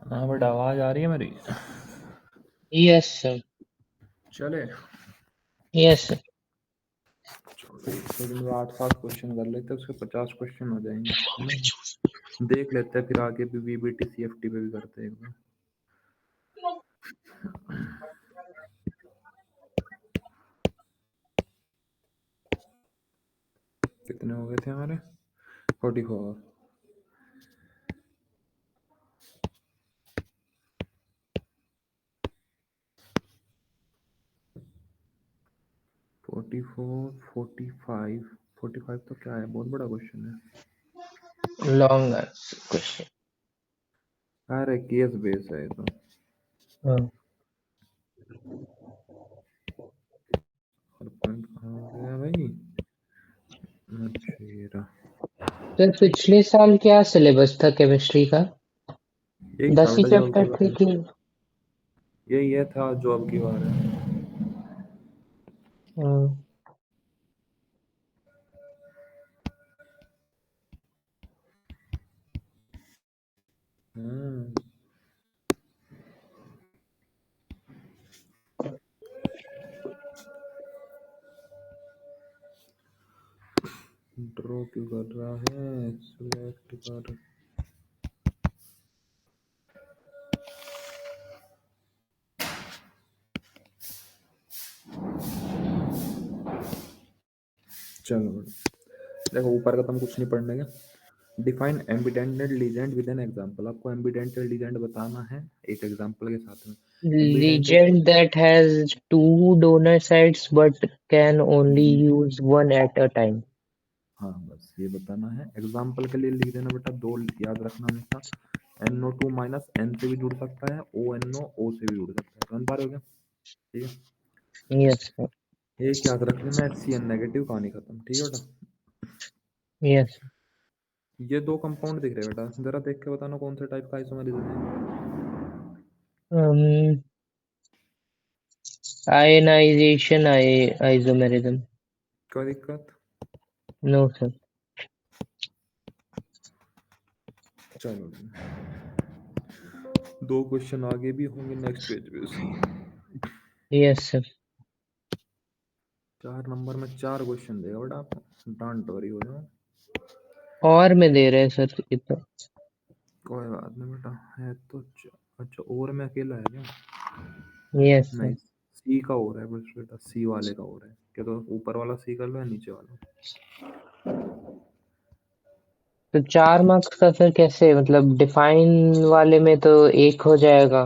हाँ बट आवाज आ रही है मेरी? Yes sir. चले यस सर। सेकंड में 8-7 क्वेश्चन कर लेते हैं, उसके 50 क्वेश्चन हो जाएंगे, है ना? देख लेते हैं, फिर आगे भी वीबीटी सीएफटी पे भी करते हैं एक बार। कितने हो गए थे हमारे? 44। 44, 45, 45 तो क्या है, बहुत बड़ा क्वेश्चन है। Long question. अरे केस बेस है ये तो। हाँ और पॉइंट कहाँ गया भाई? अच्छा ये रहा। सर, पिछले साल क्या सिलेबस था केमिस्ट्री का? यही था 10 ही बेटा जो चैप्टर अगली बार थे है। कि? यही ये था जो अब की बार है। हाँ। हम्म ड्रॉ क्यों कर रहा है? सिलेक्ट कर। चलो देखो, ऊपर का तुम कुछ नहीं पढ़ने का। Define ambidentate legend with an example. आपको एम्बिडेंटेड लीजेंड बताना है एक एग्जांपल के साथ में। Ambidentate Legend that has two donor sites but can only use one at a time. हाँ बस ये बताना है। एग्जांपल के लिए लिख देना बेटा, दो याद रखना हमेशा। NO2 माइनस N से भी जुड़ सकता है, ONO O से भी जुड़ सकता है। समझ पा रहे हो क्या? ठीक है, Yes sir. एक याद रख लेना, HCN नेगेटिव, कहानी खत्म। ठीक है बेटा? Yes. ये दो कंपाउंड दिख रहे हैं बेटा, जरा देख के बताना कौन से टाइप का आइसोमेरिज्म है। Um, Ionization isomerism. क्या दिक्कत? No sir. चलो दो क्वेश्चन आगे भी होंगे नेक्स्ट पेज पे उसकी। Yes sir. 4 नंबर में 4 क्वेश्चन देगा बेटा आपको, डोंट वरी हो जाओ। और में दे रहे हैं सर ये तो। कोई बात नहीं बेटा, है तो अच्छा, और में अकेला है क्या? Yes नहीं, sir. सी का हो रहा है बस बेटा, सी वाले का हो रहा है क्या? तो ऊपर वाला सी कर लो या नीचे वाला? तो 4 मार्क्स का सर कैसे, मतलब डिफाइन वाले में तो 1 हो जाएगा।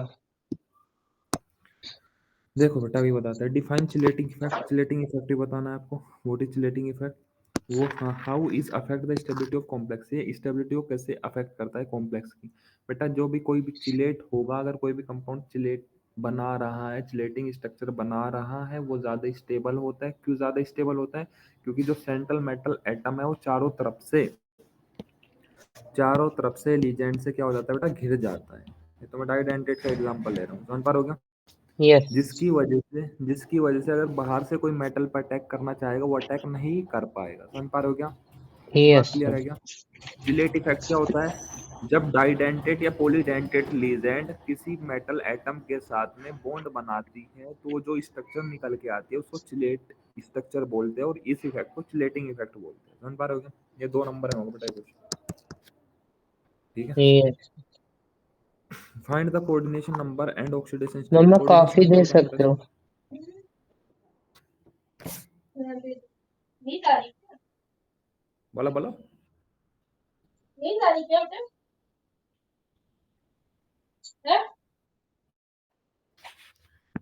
देखो बेटा अभी बताते हैं। Define chelating effect. Chelating effect ही बताना है आपको। What is chelating effect? वो how is affect the stability of complex. ये स्टेबिलिटी को कैसे अफेक्ट करता है कॉम्प्लेक्स की। बेटा जो भी कोई भी चिलेट होगा, अगर कोई भी कंपाउंड चिलेट बना रहा है, चिलेटिंग स्ट्रक्चर बना रहा है, वो ज़्यादा स्टेबल होता है। क्यों ज़्यादा स्टेबल होता है? क्योंकि जो सेंट्रल मेटल एटम है वो चारों तरफ से लीजेंड से क्या हो जाता है बेटा, घिर जाता है। ये तो मैं डाइडेंटेट का एग्जांपल ले रहा हूँ, समझ पा रहे हो क्या? यस। जिसकी वजह से अगर बाहर से कोई मेटल पर अटैक करना चाहेगा, वो अटैक नहीं कर पाएगा। समझ पा रहे हो क्या? ये बात यस क्लियर सर। है क्या? चिलेट इफेक्ट क्या होता है? जब डाइडेंटेट या पॉलीडेंटेट लीजेंड किसी मेटल एटम के साथ में बॉन्ड बनाती है, तो वो जो स्ट्रक्चर निकल के आती है उसको चिलेट स्ट्रक्चर बोलते हैं, और इस इफेक्ट को चिलेटिंग इफेक्ट बोलते हैं। समझ पा रहे हो क्या? ये 2 नंबर है बेटा कुछ। ठीक है, yes. Find the coordination number and oxidation state. मम्मा कोऑर्डिनेशन कॉफी नंबर दे बताना बेटा सकते हो? इसका। बोला बोला।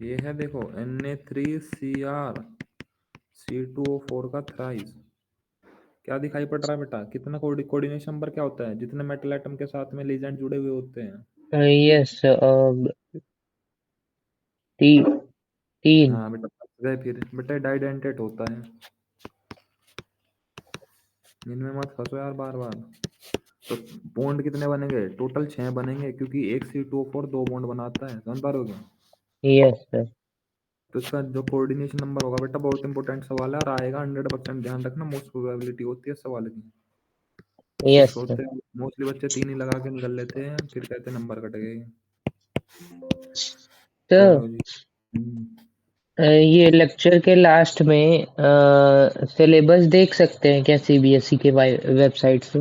ये है देखो, Na3Cr C2O4 का थ्राइस। क्या दिखाई पड़ रहा है बेटा? कितना कोऑर्डिनेशन नंबर क्या होता है जितने मेटल एटम के साथ में लीजेंड जुड़े हुए होते हैं? यस। 3। हाँ बेटा फंस गए फिर। बेटा डाइडेंटेट होता है, इनमें मत फंसो यार बार बार। तो बॉन्ड कितने बनेंगे? टोटल 6 बनेंगे, क्योंकि एक C2O4 2 बॉन्ड बनाता है। समझ पा रहे हो क्या? Yes sir. तो इसका जो कोऑर्डिनेशन नंबर होगा बेटा, बहुत इंपॉर्टेंट सवाल है और आएगा 100%, ध्यान रखना, मोस्ट प्रोबेबिलिटी होती है इस सवाल की। Yes six sir. होते हैं मोस्टली, बच्चे 3 ही लगा के निकल लेते हैं, फिर कहते हैं नंबर कट गए। सर बोलो जी। ये लेक्चर के लास्ट में सिलेबस देख सकते हैं क्या सीबीएसई के वेबसाइट से?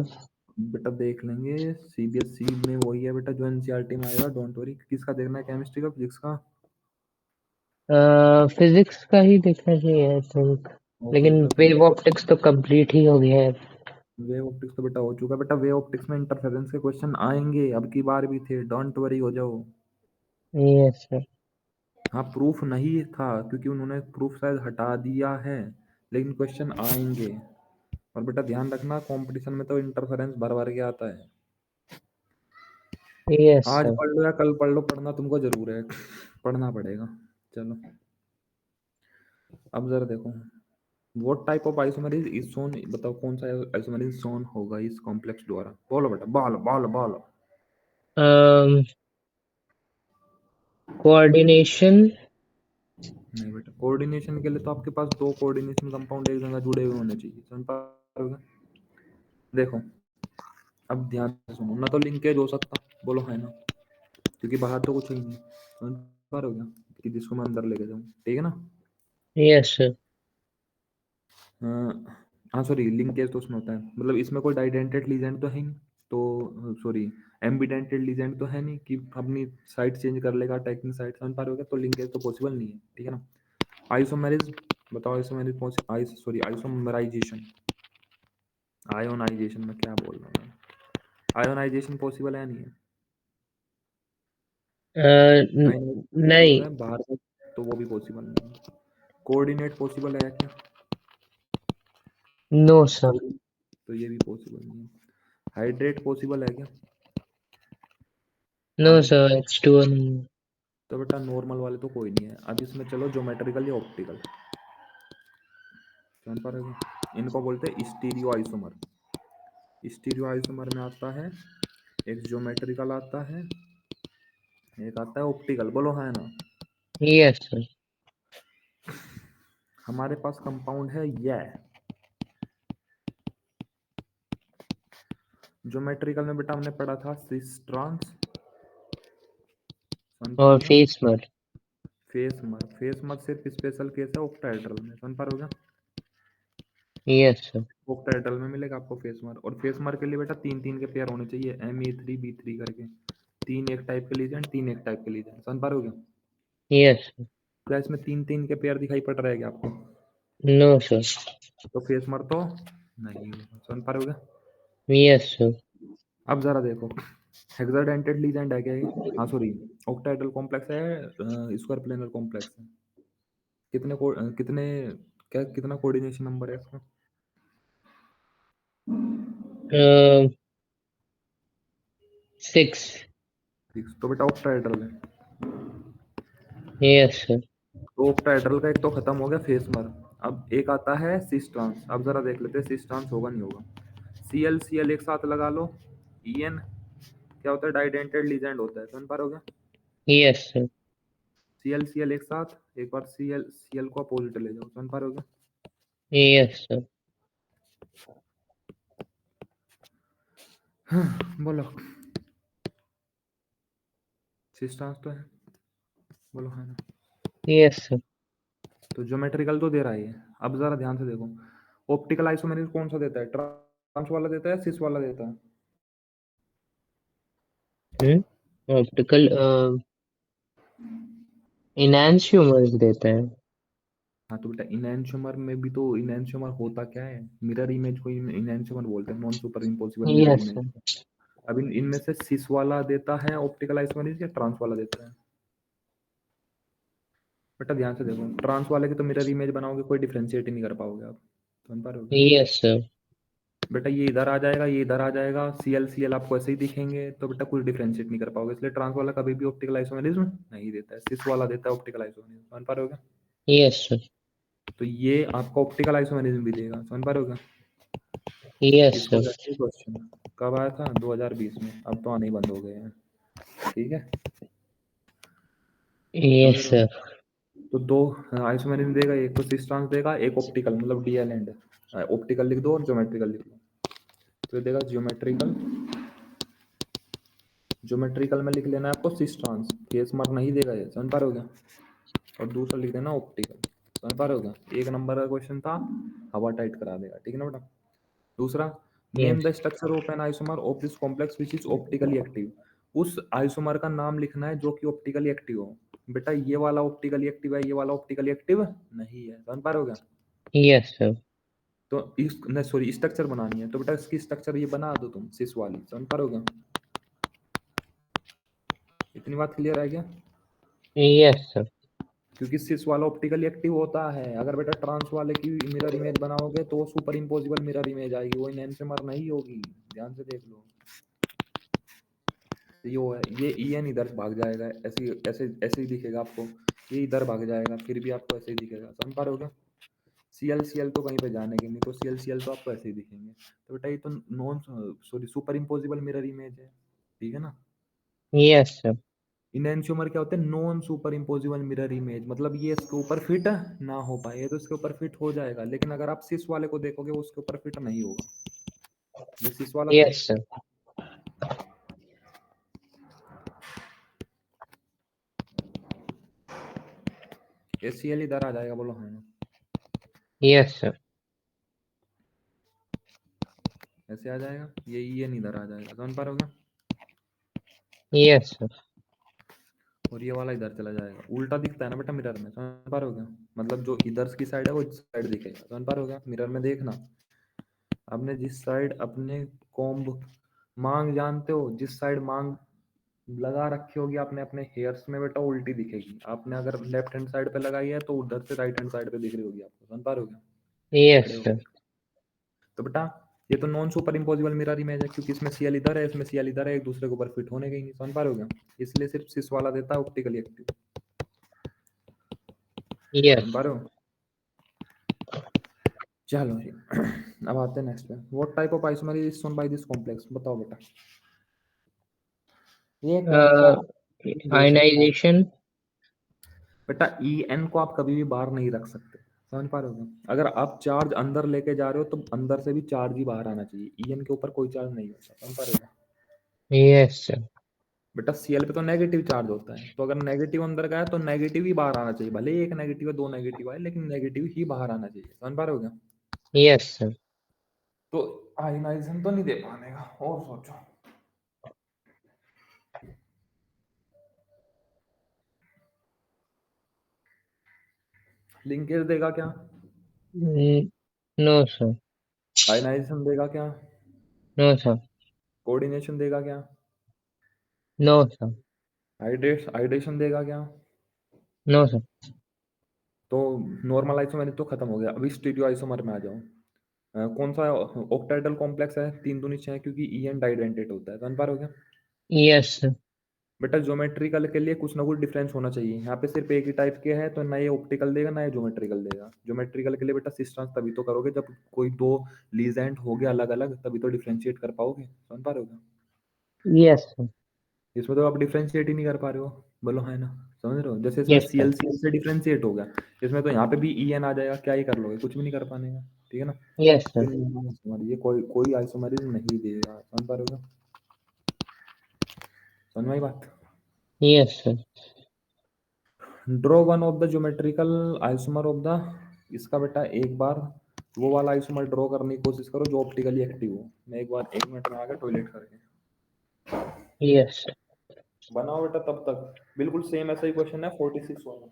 बेटा देख लेंगे, सीबीएसई में वही है बेटा जो एनसीईआरटी में आएगा, डोंट वरी। किसका देखना है, केमिस्ट्री का, फिजिक्स का? फिजिक्स का ही देखना चाहिए आई थिंक, ओके लेकिन बेटा वेव ऑप्टिक्स तो कंप्लीट ही हो गया है। वेव ऑप्टिक्स तो बेटा हो चुका बेटा, वेव ऑप्टिक्स में इंटरफेरेंस के क्वेश्चन आएंगे, अब की बार भी थे, डोंट वरी हो जाओ। Yes sir. हाँ प्रूफ नहीं था क्योंकि उन्होंने प्रूफ शायद हटा दिया है, लेकिन क्वेश्चन आएंगे। और बेटा ध्यान रखना, कंपटीशन में तो इंटरफेरेंस भर भर के आता है। यस आज सर। पढ़ लो या कल पढ़ लो, पढ़ना तुमको जरूर है, पढ़ना पड़ेगा। चलो अब जरा देखो, what type of isomer is shown, बताओ कौन सा आइसोमर इज शोन होगा इस कॉम्प्लेक्स द्वारा, बोलो बेटा, बोलो बोलो बोलो। कोऑर्डिनेशन। नहीं बेटा, कोऑर्डिनेशन के लिए तो आपके पास दो कोऑर्डिनेशन कंपाउंड एक जगह जुड़े हुए होने चाहिए, समझ पा रहे हो? देखो अब ध्यान से सुनो ना, तो लिंकेज हो सकता, बोलो है ना, क्योंकि बाहर तो कुछ ही नहीं, समझ पा रहे हो क्या, कि जिसको मैं अंदर लेके जाऊँ, ठीक है ना। Yes sir. हाँ सॉरी, लिंकेज तो उसमें होता है, मतलब इसमें कोई डाइडेंटेड लीजेंड तो है नहीं, तो सॉरी एम्बिडेंटेड लीजेंड तो है नहीं कि अपनी साइड चेंज कर लेगा अटैकिंग साइड, समझ पा रहे हो क्या, तो लिंकेज तो पॉसिबल नहीं है, ठीक है ना। आइसोमेरिज, बताओ आइसोमेरिज सॉरी आइसोमराइजेशन, आयोनाइजेशन में क्या बोल रहा हूँ, आयोनाइजेशन पॉसिबल है नहीं है, आयोनाइजेशन जो नहीं। होता है बाहर से, तो वो भी पॉसिबल नहीं है। कोऑर्डिनेट पॉसिबल है क्या? No sir. कोऑर्डिनेट, तो ये भी पॉसिबल नहीं है। हाइड्रेट पॉसिबल है क्या? नो पानी, सर, H2O नहीं। तो बेटा नॉर्मल वाले तो कोई नहीं है। अब इसमें चलो ज्योमेट्रिकल या ऑप्टिकल, समझ पा रहे हो, इनको बोलते हैं स्टीरियो आइसोमर। स्टीरियो आइसोमर में आता है, एक ज्योमेट्रिकल आता है, एक आता है ऑप्टिकल, बोलो है ना। Yes sir. हमारे पास कंपाउंड है यह, ज्योमेट्रिकल में बेटा हमने पढ़ा था सिस ट्रांस, समझ पा और रहे हो क्या। फेस मर। फेस मत सिर्फ स्पेशल केस है ऑक्टाहेड्रल में, समझ पा रहे हो क्या। Yes sir. ऑक्टाहेड्रल में मिलेगा आपको फेस मर, और फेस मर के लिए बेटा तीन तीन के पेयर होने चाहिए, Me3B3 करके, तीन एक टाइप के लीजेंड, तीन एक टाइप के लीजेंड, समझ पा रहे हो क्या। Yes sir. क्या इसमें तीन तीन के पेयर दिखाई पड़ रहा है क्या आपको? No sir. तो फेस मर तो नहीं होगा, समझ पा रहे हो क्या। Yes sir. अब जरा देखो, हेक्साडेंटेड लीजेंड है क्या ये, हाँ सॉरी ऑक्टाहेड्रल कॉम्प्लेक्स है, स्क्वायर प्लेनर कॉम्प्लेक्स है, कितने क्या, कितना कोऑर्डिनेशन नंबर है इसका? 6। 6, तो बेटा ऑक्टाहेड्रल है। Yes sir. तो ऑक्टाहेड्रल का एक तो खत्म हो गया फेस मर, अब एक आता है सिस ट्रांस, अब जरा देख लेते हैं सिस ट्रांस होगा नहीं होगा। Cl एक साथ लगा लो, En क्या होता है, डाइडेंटेड लीजेंड होता है, समझ पा रहे हो क्या। Yes sir. Cl एक साथ, एक बार Cl को अपोजिट ले जाओ, समझ पा रहे हो क्या। Yes sir. बोलो, सिस ट्रांस तो है, बोलो है ना। Yes sir. तो ज्योमेट्रिकल तो दे रहा है ये। अब जरा ध्यान से देखो, ऑप्टिकल आइसोमेरिज कौन सा देता है, ट्रांस वाला देता है, सिस वाला देता है? ऑप्टिकल इनैंशियोमर्स देते हैं। हाँ तो बेटा इनैंशियोमर में भी तो, इनैंशियोमर होता क्या है, मिरर इमेज को इनैंशियोमर बोलते हैं, non super impossible mirror yes image. Sir. अब इनमें से सिस वाला देता है ऑप्टिकल आइसोमेरिज या ट्रांस वाला देता है? बेटा ध्यान से देखो, ट्रांस वाले की तो मिरर इमेज बनाओगे, कोई डिफ्रेंशिएट ही नहीं कर पाओगे आप, समझ पा रहे हो क्या? Yes sir. बेटा ये इधर आ जाएगा, ये इधर आ जाएगा, Cl आपको ऐसे ही दिखेंगे, तो बेटा कुछ डिफ्रेंशिएट नहीं कर पाओगे, इसलिए ट्रांस वाला कभी भी ऑप्टिकल आइसोमेरिज्म नहीं देता है, सिस वाला देता है ऑप्टिकल आइसोमेरिज्म, समझ पा रहे हो क्या। Yes sir. तो ये आपको ऑप्टिकल आइसोमेरिज्म भी देगा, समझ पा रहे हो क्या। यस इसको सर। कहते हैं क्वेश्चन, कब आया था, 2020 में, अब तो आने ही बंद हो गए हैं, ठीक है। समझ यस रहे हो? सर। तो दो आइसोमेरिज्म देगा, एक तो सिस ट्रांस देगा, एक ऑप्टिकल मतलब डीएल एंड ऑप्टिकल लिख दो और ज्योमेट्रिकल लिख दो। तो ये देगा ज्योमेट्रिकल, ज्योमेट्रिकल में लिख लेना है आपको सिस ट्रांस, केस मार्क नहीं देगा ये, समझ पा रहे हो क्या? और दूसरा लिख देना ऑप्टिकल, समझ पा रहे हो क्या? एक नंबर का क्वेश्चन था, हवा टाइट करा देगा, ठीक है ना बेटा? दूसरा, name the yes. Structure of an isomer of this complex which is optically active. उस आइसोमर का नाम लिखना है जो कि ऑप्टिकली एक्टिव हो। बेटा ये वाला ऑप्टिकली एक्टिव है, ये वाला ऑप्टिकली एक्टिव नहीं है, समझ पा रहे हो क्या? Yes sir. तो इस नहीं सॉरी स्ट्रक्चर बनानी है, तो बेटा इसकी स्ट्रक्चर ये बना दो तुम सिस वाली, समझ पा रहे हो क्या? इतनी बात क्लियर है क्या? Yes sir. क्योंकि सिस वाला ऑप्टिकली एक्टिव होता है। अगर बेटा ट्रांस वाले की मिरर इमेज बनाओगे तो वो सुपर इम्पोजिबल मिरर इमेज आएगी, वो इनहेंसर नहीं होगी, ध्यान से देख लो। यो है ये ई एन इधर भाग जाएगा, ऐसे ऐसे ऐसे ही दिखेगा आपको, ये इधर भाग जाएगा फिर भी आपको ऐसे ही दिखेगा, समझ पा रहे हो क्या? सी एल तो कहीं पे जाने के नहीं, तो सी एल तो आपको ऐसे ही दिखेंगे। तो बेटा ये तो non sorry super imposable mirror image है, ठीक है ना? Yes sir. इनएंशियोमर क्या होते हैं? Non super imposable mirror image, मतलब ये इसके ऊपर फिट ना हो पाए, ये तो इसके ऊपर फिट हो जाएगा, लेकिन अगर आप सिस वाले को देखोगे वो उसके ऊपर फिट नहीं होगा। ये सिस वाला था, यस सर। ये सी एल इधर आ जाएगा, बोलो हाँ। Yes sir. ऐसे आ जाएगा, ये ई एन इधर आ जाएगा, समझ पा रहे हो क्या? Yes sir. और ये वाला इधर चला जाएगा, उल्टा दिखता है ना बेटा मिरर में, समझ पा रहे हो क्या? मतलब जो इधर की साइड है वो इस साइड दिखेगा, समझ पा रहे हो क्या? मिरर में देखना, आपने जिस साइड अपने कॉम्ब मांग जानते हो, जिस साइड मांग लगा रखी होगी आपने अपने हेयर्स में, बेटा उल्टी दिखेगी। आपने अगर लेफ्ट हैंड साइड पे लगाई है तो उधर से राइट हैंड साइड पे दिख रही होगी आपको, समझ पा रहे हो क्या? खड़े यस होके। सर। तो बेटा ये तो non super imposable mirror image है, क्योंकि इसमें सीएल इधर है, इसमें सीएल इधर है, एक दूसरे के ऊपर फिट होने के ही नहीं, समझ पा रहे हो क्या? इसलिए सिर्फ सिस वाला देता है ऑप्टिकली एक्टिव, समझ यस। पा रहे हो? चलो जी अब आते हैं नेक्स्ट पे। What type of isomer is shown by this complex, बताओ बेटा। ये कौन सा दे सकता है? आयनाइजेशन। बेटा ई एन को आप कभी भी बाहर नहीं रख सकते, समझ पा रहे हो? अगर आप चार्ज अंदर लेके जा रहे हो तो अंदर से भी चार्ज ही बाहर आना चाहिए, ई एन के ऊपर कोई चार्ज नहीं होता, समझ पा रहे हो? Yes sir. बेटा सीएल पे तो नेगेटिव चार्ज होता है, तो अगर नेगेटिव अंदर गया तो नेगेटिव ही बाहर आना चाहिए, भले ही एक नेगेटिव है दो नेगेटिव है, लेकिन नेगेटिव ही बाहर आना चाहिए, समझ पा रहे हो क्या? Yes sir. तो आयनाइजेशन तो नहीं दे पाने का, और सोचो। लिंकेज देगा क्या? No sir. आयनाइजेशन देगा क्या? No sir. कोऑर्डिनेशन देगा क्या? No sir. हाइड्रेशन देगा क्या? No sir. तो नॉर्मल आइसोमर तो खत्म हो गया, अभी स्टीरियो आइसोमर में आ जाओ। कौन सा ऑक्टाइडल कॉम्प्लेक्स है? तीन दूनी छह, क्योंकि ई एन डाइडेंटेट होता है, समझ पा रहे हो क्या? Yes sir. बेटा ज्योमेट्रिकल के लिए कुछ ना कुछ डिफरेंस होना चाहिए, यहाँ पे सिर्फ एक ही टाइप के है, तो ना ये ऑप्टिकल देगा ना ये ज्योमेट्रिकल देगा। ज्योमेट्रिकल के लिए बेटा सिस्टम तभी तो करोगे जब कोई दो लीजेंट हो गया अलग अलग, तभी तो डिफ्रेंशिएट कर पाओगे, समझ पा रहे हो क्या? Yes sir. इसमें तो आप डिफ्रेंशिएट ही नहीं कर पा रहे हो, बोलो है ना? समझ रहे हो? जैसे इसमें यस सी सर। एल सी एल से डिफ्रेंशिएट हो गया, इसमें तो यहाँ पे भी ई एन आ जाएगा, क्या ही कर लोगे, कुछ भी नहीं कर पाने का, ठीक है ना? यस फिर सर। ये कोई कोई आइसोमरिज्म नहीं देगा, समझ पा रहे हो क्या? समझ में आई बात? Yes sir. Draw one of the geometrical isomer of the, इसका बेटा एक बार वो वाला आइसोमर ड्रॉ करने की कोशिश करो जो ऑप्टिकली एक्टिव हो। मैं एक बार 1 मिनट में आ गया टॉयलेट करके, यस सर। बनाओ बेटा तब तक। बिल्कुल सेम ऐसा ही क्वेश्चन है 46 वाला।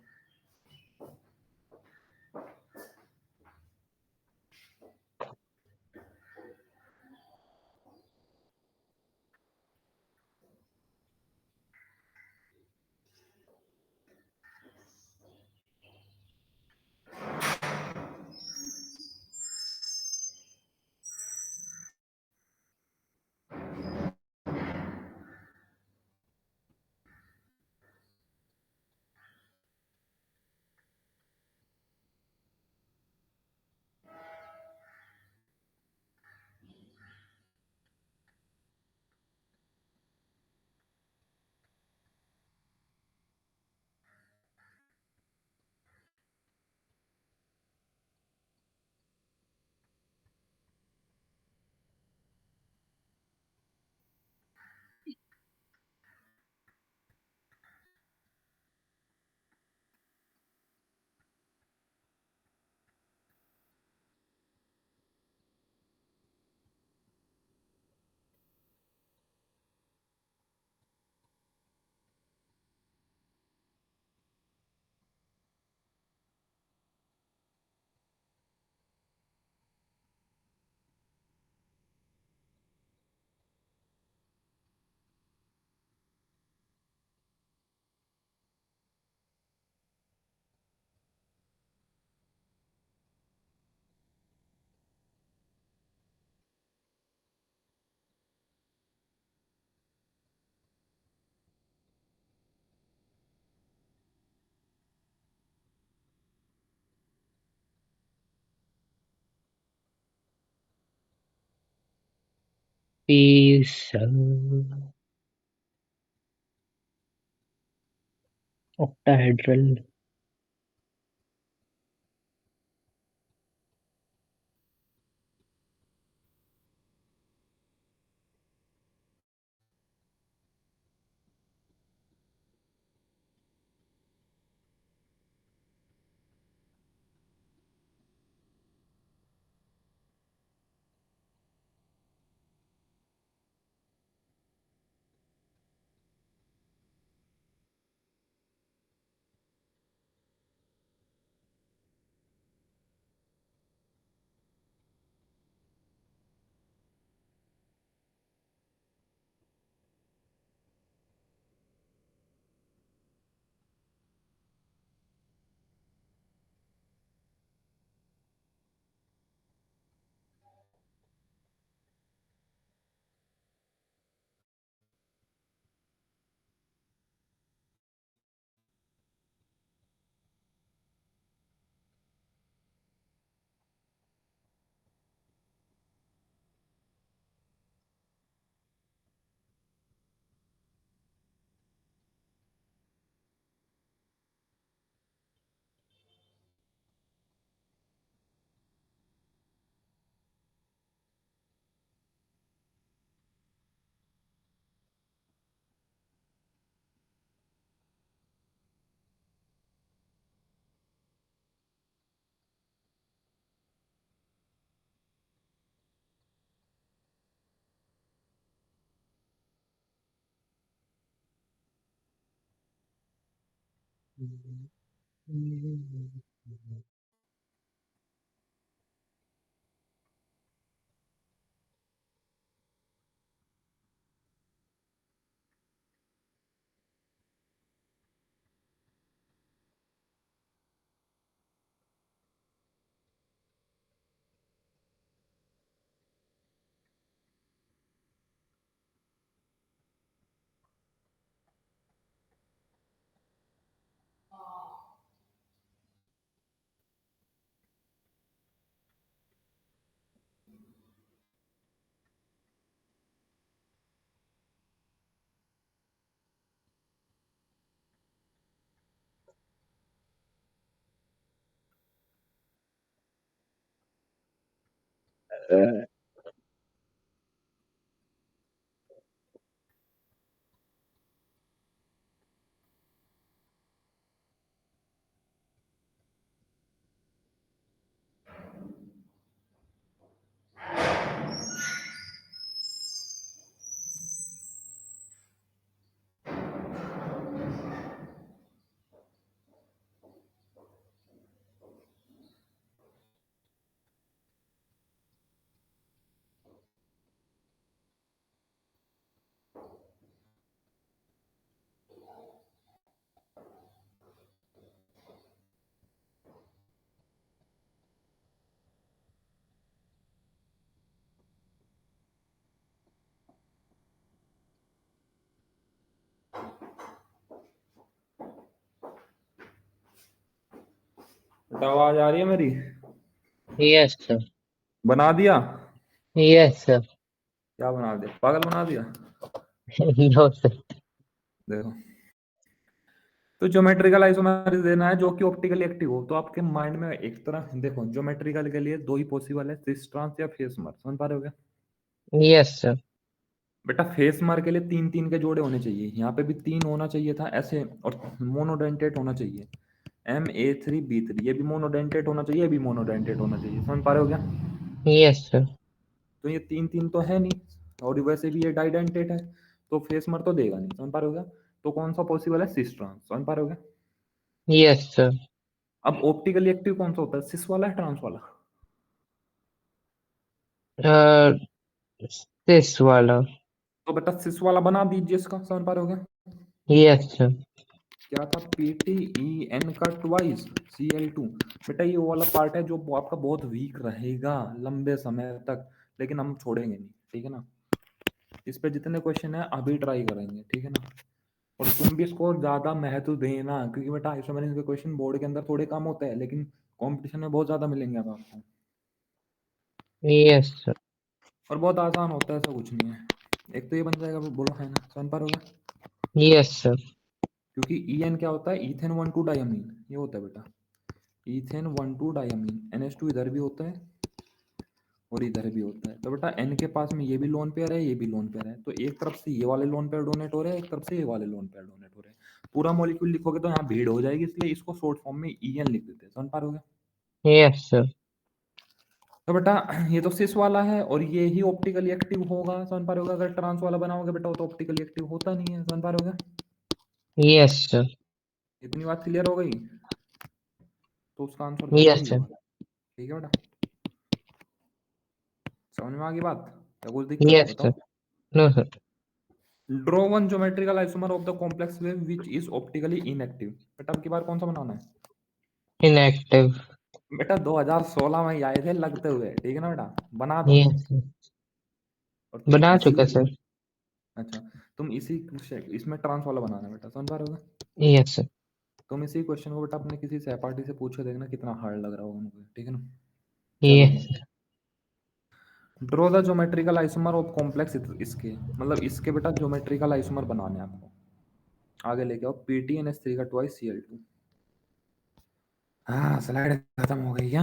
fission, octahedral. बेटा आवाज आ रही है मेरी? Yes, sir. बना दिया? Yes, sir. क्या बना दिया? पागल बना दिया? No, sir. देखो, तो ज्योमेट्रिकल आइसोमेरिज्म देना है जो कि ऑप्टिकली एक्टिव हो, तो आपके माइंड में एक तरह देखो, ज्योमेट्रिकल के लिए दो ही पॉसिबल है, सिस ट्रांस या फेस मार्क, समझ पा रहे हो क्या? Yes, sir. बेटा फेस मार्क के लिए तीन तीन के जोड़े होने चाहिए, यहाँ पे भी तीन होना चाहिए था ऐसे, और मोनोडेंटेट होना चाहिए, Ma3B3, ये भी मोनोडेंटेट होना चाहिए, ये भी मोनोडेंटेट होना चाहिए, समझ पा रहे हो क्या? Yes, sir. तो ये तीन तीन तो है नहीं, और वैसे भी ये डाइडेंटेट है, तो फेस मार्क तो देगा नहीं, समझ पा रहे हो क्या? तो कौन सा पॉसिबल है? सिस ट्रांस, समझ पा रहे हो क्या? Yes, sir. अब ऑप्टिकली एक्टिव कौन सा होता है, सिस वाला है ट्रांस वाला? Uh, this वाला. तो बेटा सिस वाला बना दीजिए इसका, समझ पा रहे हो क्या? Yes, sir. क्या था? PTEN का ट्वाइस Cl2। बेटा ये वो वाला पार्ट है जो आपका बहुत वीक रहेगा लंबे समय तक, लेकिन हम छोड़ेंगे नहीं, ठीक है ना? इस पे जितने क्वेश्चन है अभी ट्राई करेंगे, ठीक है ना? और तुम भी इसको ज्यादा महत्व देना, क्योंकि बेटा आइसोमेरिज्म के क्वेश्चन बोर्ड के अंदर थोड़े कम होते हैं, लेकिन कंपटीशन में बहुत ज्यादा मिलेंगे अब आपको। Yes, sir. और बहुत आसान होता है, ऐसा कुछ नहीं है। एक तो ये बन जाएगा, बोलो है ना, समझ पा रहे होगा। Yes sir. क्योंकि ईएन क्या होता है, इथेन 1,2 डायमीन, ये होता है बेटा, इथेन 1,2 डायमीन। NH2 इधर भी होता है और इधर भी होता है। तो बेटा एन के पास में ये भी लोन पेयर है, ये भी लोन पेयर है, तो एक तरफ से ये वाले लोन पेयर डोनेट हो रहे हैं, एक तरफ से ये वाले लोन पेयर डोनेट हो रहे हैं। पूरा मॉलिक्यूल लिखोगे तो यहाँ भीड़ हो जाएगी, इसलिए इसको शॉर्ट फॉर्म में ईएन लिख देते हैं, समझ पा रहे होगे। Yes sir. तो बेटा ये तो सिस वाला है और ये ही ऑप्टिकली एक्टिव होगा, समझ पा रहे होगे। अगर ट्रांस वाला बनाओगे बेटा वो तो ऑप्टिकली एक्टिव होता नहीं है, समझ पा रहे होगे। Yes sir. इतनी बात क्लियर हो गई, तो उसका आंसर देखो यस वही सर। होगा। ठीक है बेटा, समझ में आ गई बात, या कुछ दिक्कत है यस बताओ। Sir. No sir. Draw one geometrical isomer of the complex wave which is optically inactive. बेटा अब की बार कौन सा बनाना है। इनएक्टिव। बेटा 2016 में ही आए थे लगते हुए, ठीक है ना बेटा, बना दो। Yes sir. और तुम बना इसी, चुका सर। अच्छा, तुम इसी इसमें ट्रांस वाला बनाना बेटा, समझ पा रहे हो। Yes sir. तुम इसी क्वेश्चन को बेटा अपने किसी सहपाठी से पूछो, देखना कितना हार्ड लग रहा होगा उनको, ठीक है ना। चलो यस देखो, draw the geometrical isomer of complex, इसके मतलब इसके बेटा ज्योमेट्रिकल आइसोमर बनाने हैं आपको। आगे लेके आओ PtNH3 का ट्वाइस Cl2। हाँ स्लाइड खत्म हो गई क्या।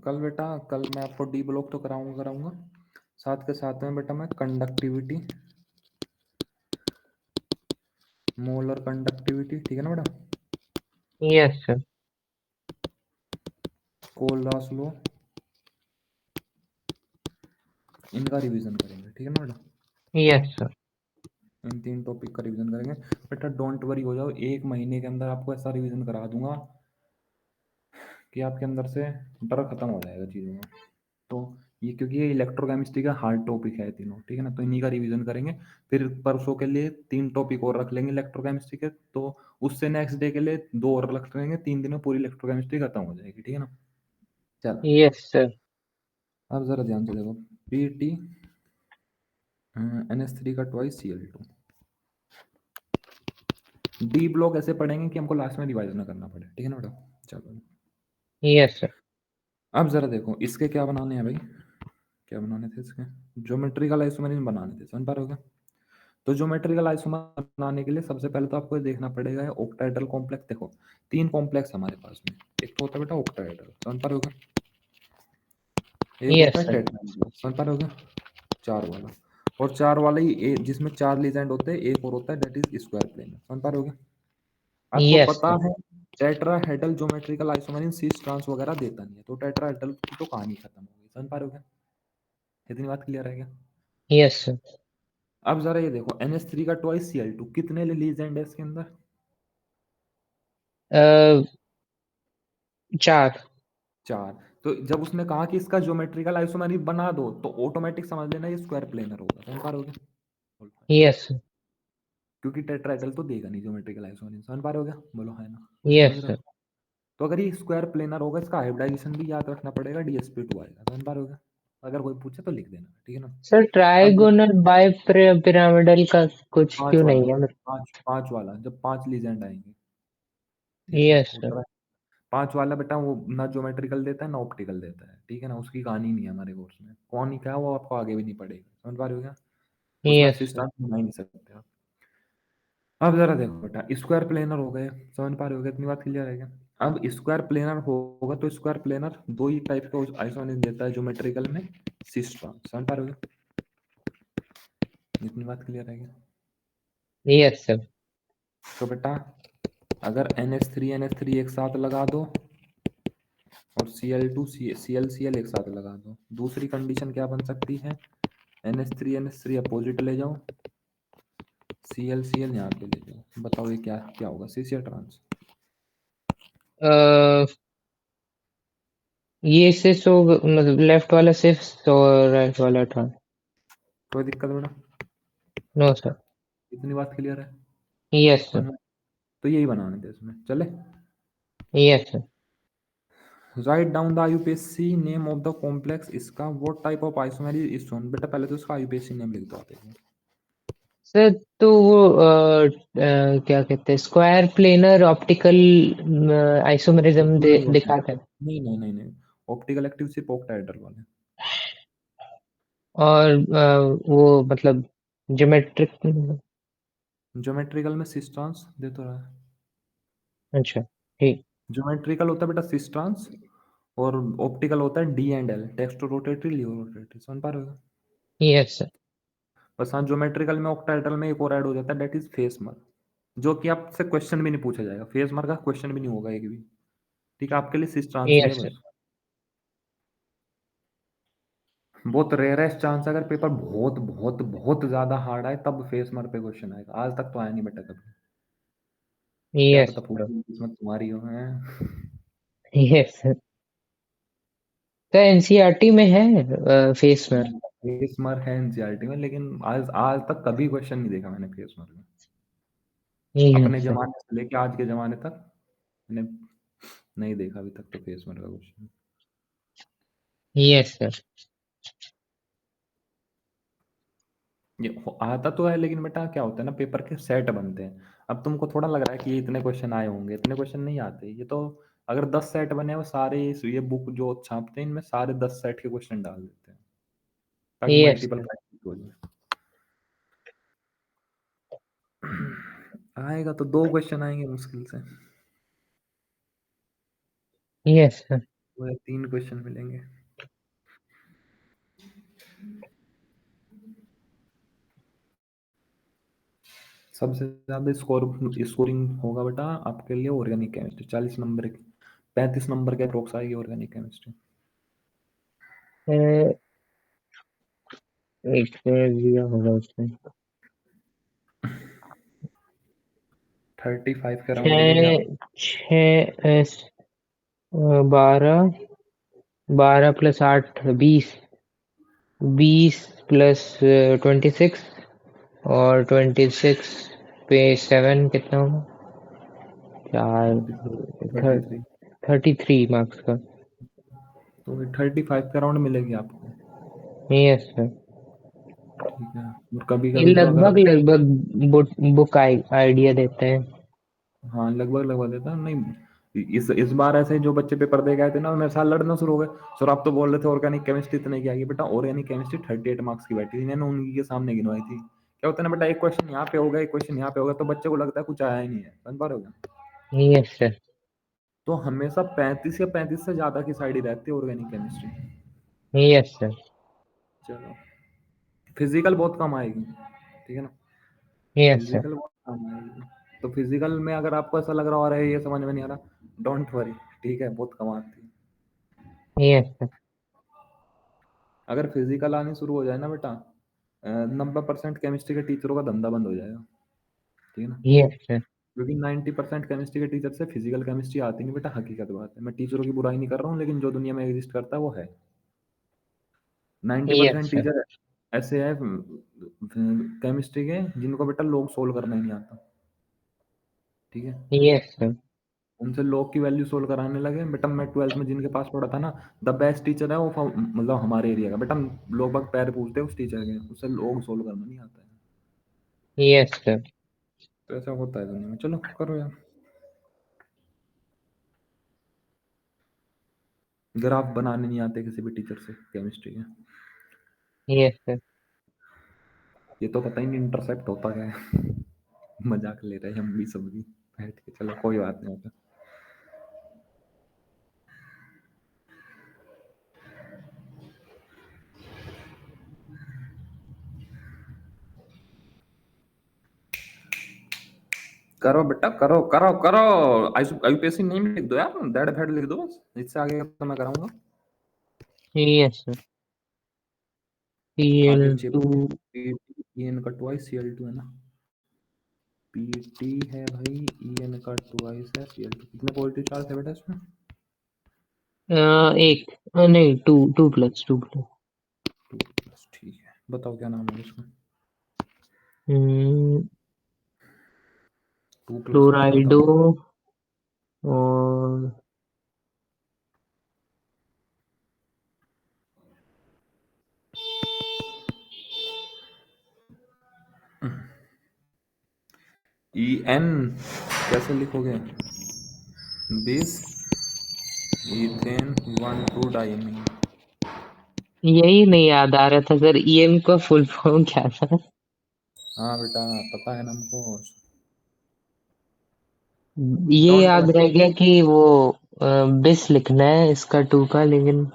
कल बेटा, कल मैं आपको डी ब्लॉक तो कराऊंगा कराऊंगा, साथ के साथ में बेटा मैं कंडक्टिविटी, मोलर कंडक्टिविटी, ठीक है ना बेटा, यस सर। कोलरास लॉ, इनका रिवीजन करेंगे, ठीक है ना बेटा। Yes sir. इन 3 टॉपिक का रिवीजन करेंगे। बेटा डोंट वरी हो जाओ, 1 महीने के अंदर आपको ऐसा रिवीजन करा दूंगा कि आपके अंदर से डर खत्म हो जाएगा चीज़ों का। तो ये क्योंकि ये इलेक्ट्रोकेमिस्ट्री का हार्ड टॉपिक है तीनों, ठीक है ना, तो इन्हीं का रिवीजन करेंगे। फिर परसों के लिए 3 टॉपिक और रख लेंगे इलेक्ट्रोकेमिस्ट्री के, तो उससे नेक्स्ट डे के लिए 2 और रख लेंगे, 3 दिन में पूरी इलेक्ट्रोकेमिस्ट्री खत्म हो जाएगी, ठीक है ना। चल यस सर। अब जरा ध्यान से देखो, PtNH3 का ट्वाइस Cl2। डी ब्लॉक ऐसे पढ़ेंगे कि हमको लास्ट में रिवाइज ना करना पड़े, ठीक है ना बेटा। चलो यस सर। अब जरा देखो इसके क्या बनाने हैं भाई, क्या बनाने थे इसके, ज्योमेट्रिकल आइसोमेरिज्म बनाने थे, समझ पा रहे हो क्या। तो ज्योमेट्रिकल आइसोमर बनाने के लिए सबसे पहले तो आपको ये देखना पड़ेगा ऑक्टाहेड्रल कॉम्प्लेक्स। देखो 3 कॉम्प्लेक्स हमारे पास में, एक तो होता है बेटा ऑक्टाहेड्रल, समझ पा रहे हो क्या? एक होता यस है सर। टेट्राहेड्रल, समझ पा रहे हो क्या, 4 वाला। और 4 वाले ही जिसमें 4 लीजेंड होते हैं, एक और होता है दैट इज स्क्वायर प्लेन, समझ पा रहे हो क्या। आपको यस पता सर। है टेट्राहेड्रल ज्योमेट्रिकल आइसोमर इन सिस ट्रांस वगैरह देता नहीं है, तो टेट्राहेड्रल की तो कहानी खत्म हो गई, समझ पा रहे हो क्या। इतनी बात क्लियर है क्या। Yes sir. अब जरा ये देखो NH3 का ट्वाइस Cl2, कितने लीजेंड है इसके अंदर। 4। 4। तो जब उसने कहा कि इसका ज्योमेट्रिकल आइसोमर बना दो, तो ऑटोमेटिक समझ लेना ये स्क्वायर प्लेनर होगा, समझ पा रहे हो क्या? Yes sir. क्योंकि टेट्राहेड्रल तो देगा नहीं ज्योमेट्रिकल आइसोमर, समझ पा रहे हो क्या, बोलो है ना, समझ यस रहे सर। हो। तो अगर ये स्क्वायर प्लेनर होगा, इसका हाइब्रिडाइजेशन भी याद रखना पड़ेगा, DsP2 आएगा, समझ पा रहे हो क्या। अगर कोई पूछे तो लिख देना, ठीक है ना। सर अब ट्राइगोनल बाई पिरामिडल का कुछ 5 क्यों वाला, नहीं है। 5 वाला जब 5 लीजेंड आएंगे, ठीक है, यस वो सर। 5 वाला बेटा वो ना ज्योमेट्रिकल देता है ना ऑप्टिकल देता है, ठीक है ना, उसकी कहानी नहीं है हमारे कोर्स में, कौन ही क्या है वो आपको आगे भी नहीं पड़ेगा, समझ पा रहे हो क्या। उसमें यस सर। असिस्टेंट बना ही नहीं सकते आप। अब जरा देखो बेटा स्क्वायर प्लेनर हो गए, समझ पा रहे हो क्या, इतनी बात क्लियर है क्या। अब स्क्वायर प्लेनर होगा तो स्क्वायर प्लेनर 2 ही टाइप का आइसोनिस देता है ज्योमेट्रिकल में, सिस्ट्रा, समझ पा रहे हो क्या? इतनी बात क्लियर है क्या। Yes sir. तो बेटा अगर NH3 एक साथ लगा दो और Cl2 Cl एक साथ लगा दो, दूसरी कंडीशन क्या बन सकती है, NH3 अपोजिट ले जाओ, Cl यहाँ पे ले जाओ, बताओ ये क्या क्या होगा, सिस या ट्रांस। ये सिर्फ मतलब लेफ्ट वाला सिर्फ और राइट वाला ट्रांस। कोई दिक्कत बेटा, नो सर। इतनी बात क्लियर है। Yes sir. तो यही बनाने थे इसमें, चले। Yes sir. Write down the IUPAC name of the complex इसका what type of isomer is shown. बेटा पहले तो इसका आईयूपीएसी नेम लिख दो आप एक बार। सर तो वो क्या कहते हैं, square planar optical isomerism optical वाले दिखाता है। नहीं नहीं नहीं नहीं, ऑप्टिकल एक्टिव सिर्फ ऑक्टाहेड्रल वाले। और वो मतलब ज्योमेट्रिक। ज्योमेट्रिकल में सिस्ट्रॉन्स दे तो रहा है। अच्छा ठीक। ज्योमेट्रिकल होता है बेटा सिस्ट्रॉन्स, और ऑप्टिकल होता है D and L, dextro rotatory laevo rotatory, समझ पा रहे हो। Yes sir. बस हाँ, ज्योमेट्रिकल में ऑक्टाहेड्रल में एक और ऐड हो जाता है, डेट इज फेसमर, जो कि आपसे क्वेश्चन भी नहीं पूछा जाएगा, फेसमर का क्वेश्चन भी नहीं होगा एक भी। ठीक है, आपके लिए सिस्ट्रॉन्स ही है यस सर। बस। बहुत रेयरेस्ट चांस, अगर पेपर बहुत बहुत बहुत ज्यादा हार्ड आए तब फेसमर पे क्वेश्चन आएगा, आज तक तो आया नहीं बेटा कभी। क्या यस पता सर। पूरी किस्मत तुम्हारी हो है। Yes sir. तो एनसीईआरटी में है फेसमर। फेसमर है एनसीईआरटी में, लेकिन आज आज तक कभी क्वेश्चन नहीं देखा मैंने फेसमर में। अपने यस सर। जमाने से लेके आज के जमाने तक मैंने नहीं देखा अभी तक तो फेसमर का क्वेश्चन। Yes sir. ये आता तो है, लेकिन बेटा क्या होता है ना, पेपर के सेट बनते हैं। अब तुमको थोड़ा लग रहा है कि ये इतने क्वेश्चन आए होंगे, इतने क्वेश्चन नहीं आते ये तो। अगर 10 सेट बने वो सारे ये बुक जो छापते हैं इनमें सारे 10 सेट के क्वेश्चन डाल देते हैं, ताकि यस मल्टीपल सर। प्रैक्टिस हो जाए। आएगा तो 2 क्वेश्चन आएंगे मुश्किल से, यस सर। वो या 3 क्वेश्चन मिलेंगे। सबसे ज्यादा स्कोरिंग होगा बेटा आपके लिए ऑर्गेनिक केमिस्ट्री, 40 नंबर की, 35 नंबर के अप्रोक्स आएगी ऑर्गेनिक केमिस्ट्री। एक मिनट दिया होगा उसमें। 35 के राउंड मिलेंगे छः आपको। छः 12, 12 + 8 20, 20 + 26, और 26 पे 7 कितना होगा? चार। 33। 33 मार्क्स का। तो 35 का राउंड मिलेगी आपको। Yes sir. ठीक है, और कभी ये कभी तो अगर, लगभग लगभग बुक आइडिया देते हैं। हाँ लगभग लगभग देता हूँ। नहीं, इस बार ऐसे जो बच्चे पेपर दे गए थे ना मेरे साथ लड़ना शुरू हो गए। सर आप तो बोल रहे थे ऑर्गेनिक केमिस्ट्री इतने की आएगी, बेटा ऑर्गेनिक केमिस्ट्री 38 मार्क्स की बैठी थी, मैंने उनकी के सामने गिनवाई थी। क्या होता है ना बेटा, एक क्वेश्चन यहाँ पे होगा, एक क्वेश्चन यहाँ पे होगा, तो बच्चे को लगता है कुछ आया ही नहीं है, समझ पा रहे हो क्या? Yes sir. तो हमेशा 35 या 35 से ज्यादा की साइड ही रहती है ऑर्गेनिक केमिस्ट्री। Yes sir. चलो, फिजिकल बहुत कम आएगी, ठीक है ना। Yes sir. फिजिकल बहुत कम आएगी, तो फिजिकल में अगर आपको ऐसा लग रहा हो रहा है ये समझ में नहीं आ रहा, डोंट वरी, ठीक है, बहुत कम आती है। Yes sir. अगर फिजिकल आनी शुरू हो जाए ना बेटा, 90% केमिस्ट्री के टीचरों का धंधा बंद हो जाएगा, ठीक है ना। Yes sir. क्योंकि 90% केमिस्ट्री के टीचर से फिजिकल केमिस्ट्री आती नहीं बेटा, हकीकत बात है, मैं टीचरों की बुराई नहीं कर रहा हूँ, लेकिन जो दुनिया में एग्जिस्ट करता है वो है। 90% यस सर। टीचर ऐसे है केमिस्ट्री के जिनको बेटा लोग सोल्व करना ही नहीं आता, ठीक है। Yes sir. उनसे लॉग की वैल्यू सोल्व कराने लगे बेटा। मैं 12th में जिनके पास पढ़ा था ना, द बेस्ट टीचर है वो मतलब हमारे एरिया का बेटा, लोग बाग पैर पूछते हैं उस टीचर के, उससे लॉग सोल्व करना नहीं आता है। Yes sir. तो ऐसा होता है दुनिया में। चलो करो यार, ग्राफ बनाने नहीं आते किसी भी टीचर से केमिस्ट्री के। Yes sir. ये तो पता ही नहीं इंटरसेप्ट होता क्या है। मजाक ले रहे हैं हम भी सब भी बैठ के, चलो कोई बात नहीं होता। करो बेटा, करो करो करो। आईयूपीएससी नेम लिख दो यार, दैट फैट लिख दो बस, इससे आगे तो मैं कराऊंगा। Yes sir. आगे PL2। एन का ट्वाइस Cl2 है ना, पीटी है भाई, एन का ट्वाइस है Cl2। कितने पॉजिटिव चार्ज है बेटा इसमें? एक नहीं, 2 2 + 2 +। 2+, ठीक है, बताओ क्या नाम है इसका। हम्म, 2+ का नाम फ्लोराइडो बताओ। और ई एन कैसे लिखोगे? This ethane 1,2-diamine। यही नहीं याद आ रहा था सर, ईएम का फुल फॉर्म क्या था? हाँ बेटा, पता है ना हमको। ये डोंट याद वरी। रह गया कि वो बिस लिखना है इसका टू का, लेकिन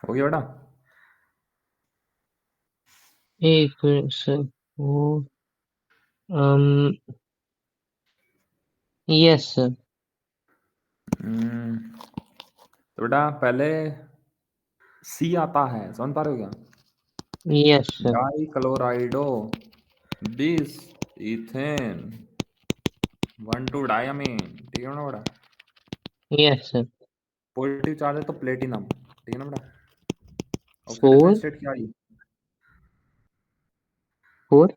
हो गया बेटा? एक मिनट सर। वो यस सर। तो बेटा पहले सी आता है, समझ पा रहे हो क्या? Yes sir. Dichlorido bis ethane 1,2-diamine। ठीक है ना बेटा? Yes sir. पॉजिटिव चार्ज है तो प्लेटिनम। ठीक है ना बेटा? Oxidation four. स्टेट क्या आई? फोर।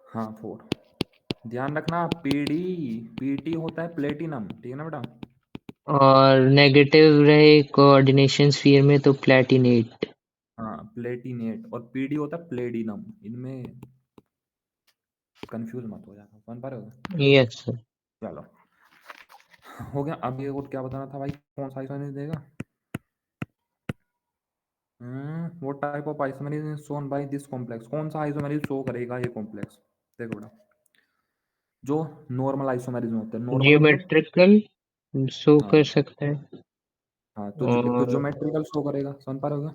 हाँ 4। ध्यान रखना, पीडी पीटी होता है प्लेटिनम। ठीक है ना बेटा? और नेगेटिव रहे कोऑर्डिनेशन स्फीयर में तो प्लेटिनेट। हाँ प्लेटिनेट। और पीडी होता है प्लेडिनम। इनमें कंफ्यूज मत हो जाना, समझ पा रहे हो? Yes sir. चलो हो गया। अब ये और क्या बताना था भाई, कौन सा आइसोमेरिज देगा? वो type of isomerism shown by this complex. कौन सा आइसोमेरिज शो करेगा ये कॉम्प्लेक्स? देखो बेटा, जो नॉर्मल आइसोमेरिज होते हैं, नॉर्मल मतलब जियोमेट्रिकल शो कर हाँ सकते हैं। हाँ, तो एक तो और ज्योमेट्रिकल शो करेगा, समझ पा रहे हो?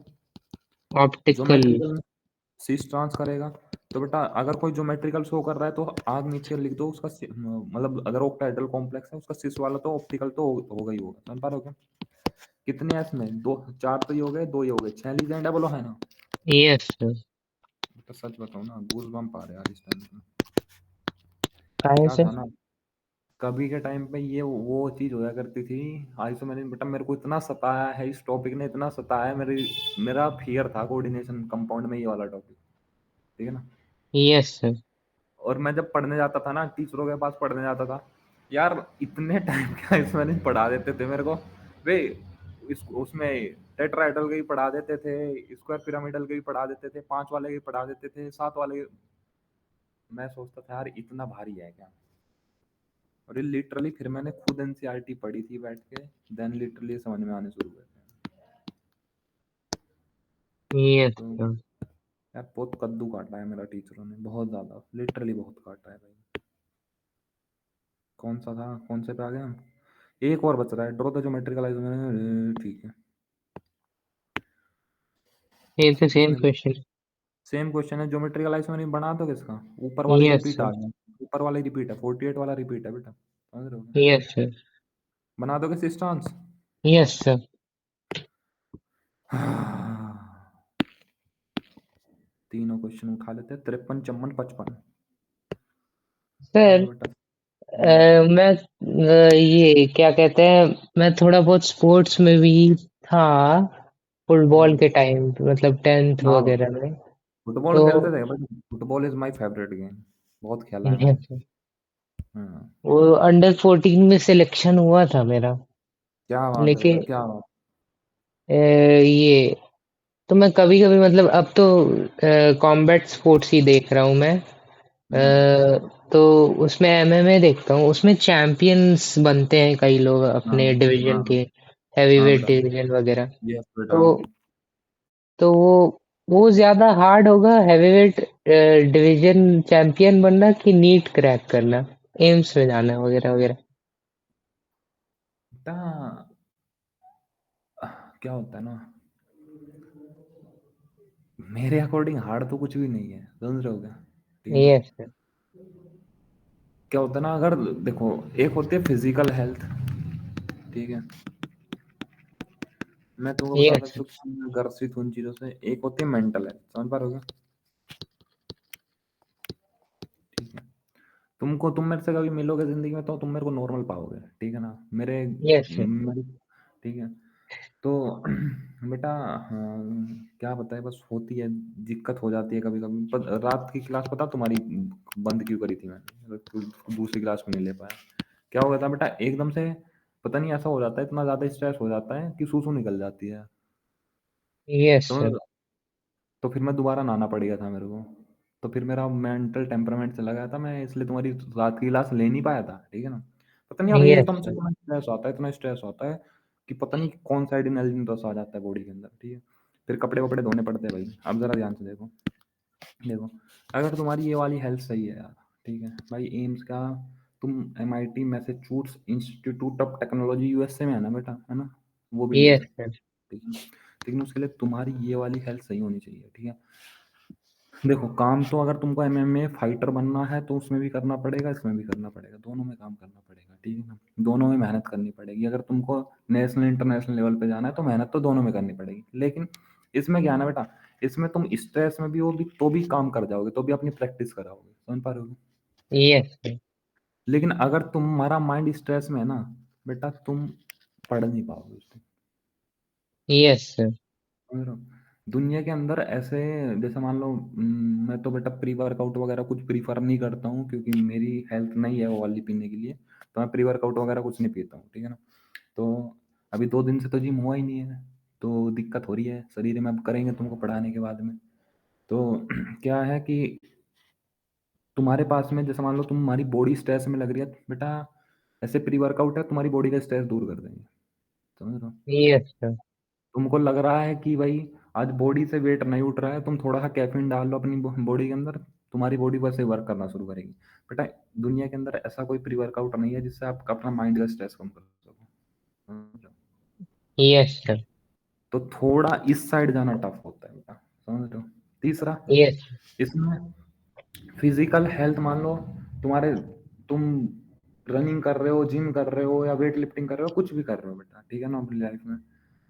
ऑप्टिकल। ज्योमेट्रिकल सिस ट्रांस करेगा। तो बेटा अगर कोई ज्योमेट्रिकल शो कर रहा है तो आग नीचे लिख दो उसका मतलब अगर ऑक्टाहेड्रल कॉम्प्लेक्स है उसका सिस वाला तो ऑप्टिकल तो होगा ही होगा, समझ पा रहे हो क्या? कितने हैं इसमें? दो, चार तो ये हो गए, दो ये हो गए, 6 लीजेंड है, बोलो है ना? Yes sir. तो सच बताओ ना, गूज बम्प आ रहे यार इस टाइम पे। काहे क्या सर? था ना, कभी के टाइम पे ये वो चीज होया करती थी। आइसोमेरिज बेटा मेरे को इतना सताया है, इस टॉपिक ने इतना सताया है, मेरा फियर था कोऑर्डिनेशन कंपाउंड में ये वाला टॉपिक। ठीक है ना? Yes sir. और मैं जब पढ़ने जाता था ना, टीचरों के पास पढ़ने जाता था यार, इतने टाइम का इसमें पढ़ा देते थे मेरे को वे। उसमें टेट्राहेड्रल के ही पढ़ा देते थे, स्क्वायर पिरामिडल के ही पढ़ा देते थे, 5 वाले के पढ़ा देते थे, 7 वाले मैं सोचता था यार इतना भारी है क्या? और ये लिटरली फिर मैंने खुद एनसीईआरटी पढ़ी थी बैठ के, देन लिटरली समझ में आने शुरू हुए थे। यस तो सर। यार बहुत कद्दू काटा है मेरा टीचरों ने, बहुत ज्यादा, लिटरली बहुत काटा है भाई। कौन सा था, कौन से पे आ गए हम? एक और बच रहा है, ड्रॉ द ज्योमेट्रिकल आइसोमेरिज। ठीक है, ये तो सेम इसमें क्वेश्चन। सेम क्वेश्चन है, ज्योमेट्रिकल आइसोमेरिज बना दो किसका? ऊपर वाले यस रिपीट आ सर। गया। ऊपर वाले रिपीट है, 48 वाला रिपीट है बेटा, समझ रहे हो? Yes sir. बना दोगे सिस्टम्स? Yes sir. तीनों क्वेश्चन उठा लेते हैं, 53, 54, 55। सर चलो बेटा। हम्म। मैं ये क्या कहते हैं, मैं थोड़ा बहुत स्पोर्ट्स में भी था फुटबॉल के हाँ टाइम, मतलब टेंथ हाँ वगैरह में। फुटबॉल तो खेलते थे but football is my favourite game. बहुत खेला है मैंने। yes, sir। हाँ। वो अंडर 14 में सिलेक्शन हुआ था मेरा। क्या बात है बेटा, लेकिन क्या बात। ये तो मैं कभी कभी मतलब अब तो कॉम्बैट स्पोर्ट्स ही देख रहा हूँ मैं। हम्म। तो उसमें एमएमए देखता हूँ, उसमें चैंपियंस बनते हैं कई लोग हाँ अपने डिवीजन हाँ के, हाँ हैवीवेट बेटा। डिवीजन वगैरह। यस बेटा। तो तो वो ज्यादा हार्ड होगा हैवीवेट डिवीजन चैंपियन बनना कि नीट क्रैक करना, एम्स में जाना वगैरह वगैरह? बेटा क्या होता है ना, मेरे अकॉर्डिंग हार्ड तो कुछ भी नहीं है, समझ रहे हो क्या? ठीक है ना? Yes sir. क्या होता है ना, अगर देखो, एक होती है फिजिकल हेल्थ, ठीक है, मैं तुमको बता यस, सकता हूँ कि मैं ग्रसित हूँ उन चीज़ों से। एक होती है मेंटल हेल्थ, समझ पा रहे हो? ठीक है। तुम मेरे से कभी मिलोगे ज़िंदगी में तो तुम मेरे को नॉर्मल पाओगे, ठीक है ना? यस, मेरी ठीक है। तो बेटा, हाँ, क्या बताएँ, बस होती है, दिक्कत हो जाती है कभी-कभी। पर रात की क्लास पता तुम्हारी बंद क्यों करी थी मैंने? दूसरी क्लास में नहीं ले पाया। क्या हो गया था बेटा, एकदम से पता नहीं ऐसा हो जाता है, इतना ज़्यादा स्ट्रेस हो जाता है कि सूसू निकल जाती है। यस, समझ रहे हो? तो फिर मैं दोबारा नहाना पड़ गया था मेरे को। तो फिर मेरा मेंटल टेम्परामेंट चला गया था, मैं इसलिए तुम्हारी रात की क्लास ले नहीं पाया था, ठीक है ना? पता नहीं यार, एकदम यस, से इतना स्ट्रेस आता है कि पता नहीं कौन सा एड्रेनलिन रश आ जाता है बॉडी के अंदर, ठीक है? फिर कपड़े-वपड़े धोने पड़ते हैं भाई। अब ज़रा ध्यान से देखो। देखो, अगर तुम्हारी ये वाली हेल्थ सही है यार, ठीक है? भाई एम्स का, तुम MIT Massachusetts institute of technology USA में है ना बेटा, है ना? वो भी ले यस सकते सर, हो, ठीक है? लेकिन उसके लिए तुम्हारी ये वाली हेल्थ सही होनी चाहिए, ठीक है? देखो, काम तो अगर तुमको एमएमए फाइटर बनना है तो उसमें भी करना पड़ेगा, इसमें भी करना पड़ेगा, दोनों में काम करना पड़ेगा, ठीक है ना? दोनों में मेहनत करनी पड़ेगी। अगर तुमको नेशनल इंटरनेशनल लेवल पे जाना है तो मेहनत तो दोनों में करनी पड़ेगी। लेकिन इसमें क्या है ना बेटा, इसमें तुम स्ट्रेस में भी हो भी तो भी काम कर जाओगे, तो भी अपनी प्रैक्टिस कराओगे, समझ पा रहे हो? यस सर, लेकिन अगर तुम्हारा माइंड स्ट्रेस में है ना बेटा, तुम पढ़ नहीं पाओगे उसको। यस सर, समझ रहे हो? दुनिया के अंदर ऐसे, जैसे मान लो, मैं तो बेटा प्री वर्कआउट वगैरह कुछ प्रीफर नहीं करता हूँ, क्योंकि मेरी हेल्थ नहीं है वो वाली पीने के लिए। तो मैं प्री वर्कआउट वगैरह कुछ नहीं पीता हूँ, ठीक है ना? तो अभी 2 दिन से तो जिम हुआ ही नहीं है, तो दिक्कत हो रही है शरीर में। अब करेंगे तुमको पढ़ाने के बाद में। तो क्या है कि तुम्हारे पास में, जैसे मान लो तुम्हारी बॉडी स्ट्रेस में लग रही है बेटा, ऐसे प्री वर्कआउट है तुम्हारी बॉडी का स्ट्रेस दूर कर देंगे, समझ रहे हो? यस सर, तुमको लग रहा है कि भाई आज बॉडी से वेट नहीं उठ रहा है, तुम थोड़ा सा कैफीन डाल लो अपनी बॉडी के अंदर, तुम्हारी बॉडी वैसे वर्क करना शुरू करेगी। बेटा, दुनिया के अंदर ऐसा कोई प्री वर्कआउट नहीं है जिससे आप अपना माइंड का स्ट्रेस कम कर सको, समझ लो? यस सर, तो थोड़ा इस साइड जाना टफ होता है बेटा, समझ लो? तीसरा, यस, इसमें फिजिकल हेल्थ, मान लो तुम्हारे, तुम रनिंग कर रहे हो, जिम कर रहे हो, या वेट लिफ्टिंग कर रहे हो, कुछ भी कर रहे हो बेटा, ठीक है ना, अपनी लाइफ में।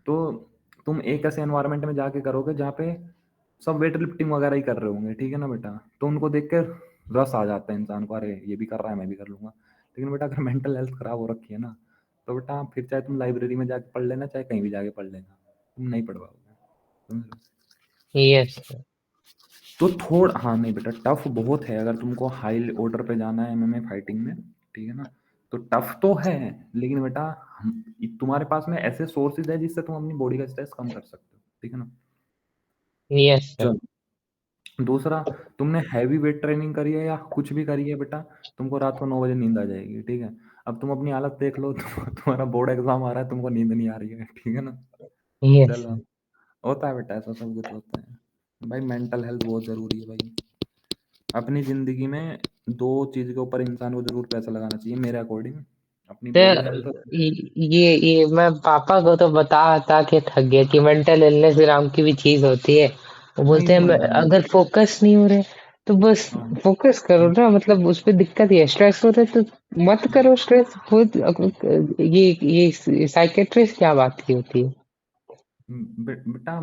तो तुम एक ऐसे एनवायरनमेंट में जाके करोगे जहाँ पे सब वेट लिफ्टिंग वगैरह ही कर रहे होंगे, ठीक है ना बेटा? तो उनको देख के रस आ जाता है इंसान को, अरे ये भी कर रहा है, मैं भी कर लूंगा। लेकिन बेटा, अगर मेंटल हेल्थ खराब हो रखी है ना, तो बेटा फिर चाहे तुम लाइब्रेरी में जाके पढ़ लेना, चाहे कहीं भी जाके पढ़ लेना, तुम नहीं पढ़ पाओगे, समझ लो? यस सर, तो थोड़ा, हाँ नहीं बेटा, टफ बहुत है अगर तुमको हाई ऑर्डर पे जाना है एमएमए फाइटिंग में, ठीक है ना? तो टफ तो है, लेकिन बेटा तुम्हारे पास में ऐसे सोर्सेज है जिससे तुम अपनी बॉडी का स्ट्रेस कम कर सकते हो, ठीक है ना? यस सर, चलो, दूसरा, तुमने हैवी वेट ट्रेनिंग करी है या कुछ भी करी है बेटा, तुमको रात को 9 बजे नींद आ जाएगी, ठीक है? अब तुम अपनी हालत देख लो, तुम्हारा बोर्ड एग्जाम आ रहा है, तुमको नींद नहीं आ रही है, ठीक है ना? यस चलो, सर। होता है बेटा, ऐसा सब कुछ होता है भाई। मेंटल हेल्थ बहुत जरूरी है भाई। अपनी ज़िंदगी में 2 चीज़ के ऊपर इंसान को ज़रूर पैसा लगाना चाहिए मेरे अकॉर्डिंग, अपनी तो बॉडी हेल्थ। ये मैं पापा को तो बता बता के थक गया कि मेंटल इलनेस नाम की भी चीज होती है। वो नहीं बोलते हैं समझ रहा हूँ। अगर फोकस नहीं हो रहे तो बस हाँ, फोकस करो ना, मतलब उस पे दिक्कत ही है। स्ट्रेस हो रहा है तो मत करो स्ट्रेस खुद। ये साइकेट्रिस्ट क्या बात की होती है? बेटा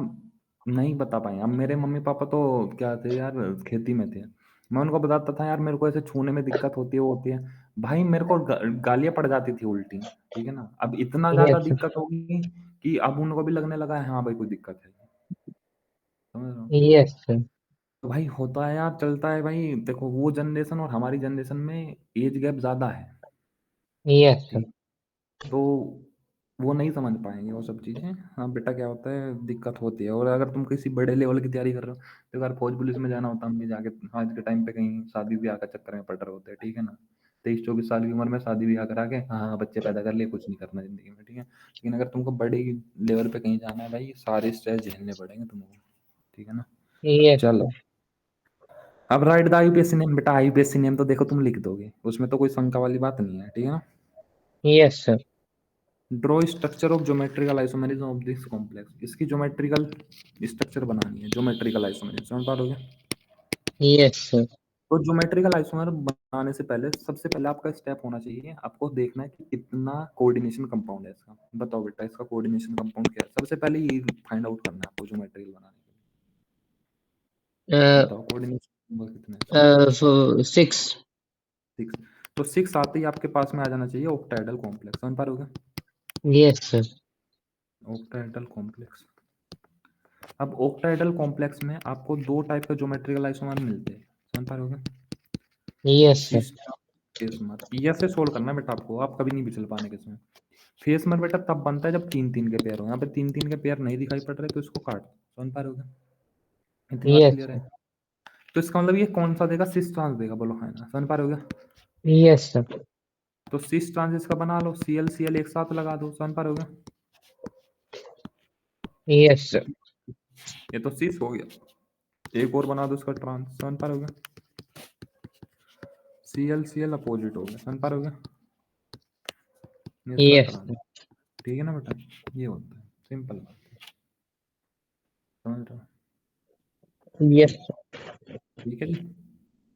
नहीं बता पाए। अब मेरे मम्मी-पापा तो क्या थे यार, खेती में थे। मैं उनको बताता था यार, मेरे को ऐसे छूने में दिक्कत होती है, वो होती है। भाई मेरे को गालियाँ पड़ जाती थी उल्टी, ठीक है ना? अब इतना ज़्यादा यस, दिक्कत हो गई कि अब उनको भी लगने लगा है, हाँ भाई कोई दिक्कत है, समझ रहे हो? यस, तो भाई होता है यार, चलता है भाई। देखो, वो जनरेशन और हमारी जनरेशन में एज गैप ज़्यादा है, यस, ठीक। तो वो नहीं समझ पाएँगे वो सब चीज़ें। हाँ, बेटा क्या होता है, दिक्कत होती है। और अगर तुम किसी बड़े लेवल की तैयारी कर रहे हो, तो अगर फौज पुलिस में जाना होता, हम भी जाके आज के टाइम पे कहीं शादी-ब्याह का चक्कर में पड़ रहे होते हैं, ठीक है ना? 23-24 साल की उम्र में शादी-ब्याह करा के, हाँ, हाँ, बच्चे पैदा कर लिए, कुछ नहीं करना ज़िंदगी में, ठीक है? लेकिन अगर तुमको बड़ी लेवल पे कहीं जाना है भाई, सारे स्ट्रेस झेलने पड़ेंगे तुमको, ठीक है ना? यस, चलो, अब राइट द आईयूपीएससी नेम। बेटा आईयूपीएससी नेम तो देखो तुम लिख दोगे, उसमें तो कोई शंका वाली बात नहीं है, ठीक है ना? Yes sir, draw structure of geometrical isomerism of this complex. इसकी ज्योमेट्रिकल स्ट्रक्चर बनानी है, ज्योमेट्रिकल आइसोमेरिज्म, समझ पा रहे हो? यस सर, तो ज्योमेट्रिकल आइसोमर बनाने से पहले सबसे पहले आपका स्टेप होना चाहिए, आपको देखना है कि कितना कोऑर्डिनेशन कंपाउंड है इसका। बताओ बेटा इसका कोऑर्डिनेशन कंपाउंड क्या है, सबसे पहले ये फाइंड आउट करना है आपको ज्योमेट्रिकल बनाने के लिए। बताओ कोऑर्डिनेशन नंबर कितने हैं इसका। 6। 6। तो 6 आते ही आपके पास में आ जाना चाहिए ऑक्टाहेड्रल कॉम्प्लेक्स, समझ पा रहे हो क्या? Yes sir. Octahedral complex. अब ऑक्टाहेड्रल कॉम्प्लेक्स में आपको दो टाइप का ज्योमेट्रिकल आइसोमर मिलते हैं, समझ पा रहे हो क्या? Yes sir. सिस्टम फेसमर, ये से सोल्व करना है बेटा आपको, आप कभी नहीं बिचल पाने इसमें। फेसमर बेटा तब बनता है जब तीन तीन के पेयर हो, यहाँ पे तीन तीन के पेयर नहीं दिखाई पड़ रहे तो इसको काट दो, समझ पा रहे हो क्या? इतनी बात यस क्लियर है? सर। तो इसका मतलब ये कौन सा देगा, सिस ट्रांस देगा, बोलो हाँ ना, समझ पा रहे हो क्या? Yes sir. तो सिस ट्रांस इसका बना लो, Cl एक साथ लगा दो, समझ पा रहे हो क्या? Yes sir. ये तो सिस हो गया, एक और बना दो इसका ट्रांस, समझ पा रहे हो क्या? Cl अपोजिट हो गया, समझ पा रहे हो क्या? ये इसका यस ट्रांस, ठीक है ना बेटा, ये होता है, सिंपल बात है, समझ रहे हो? यस ठीक है जी,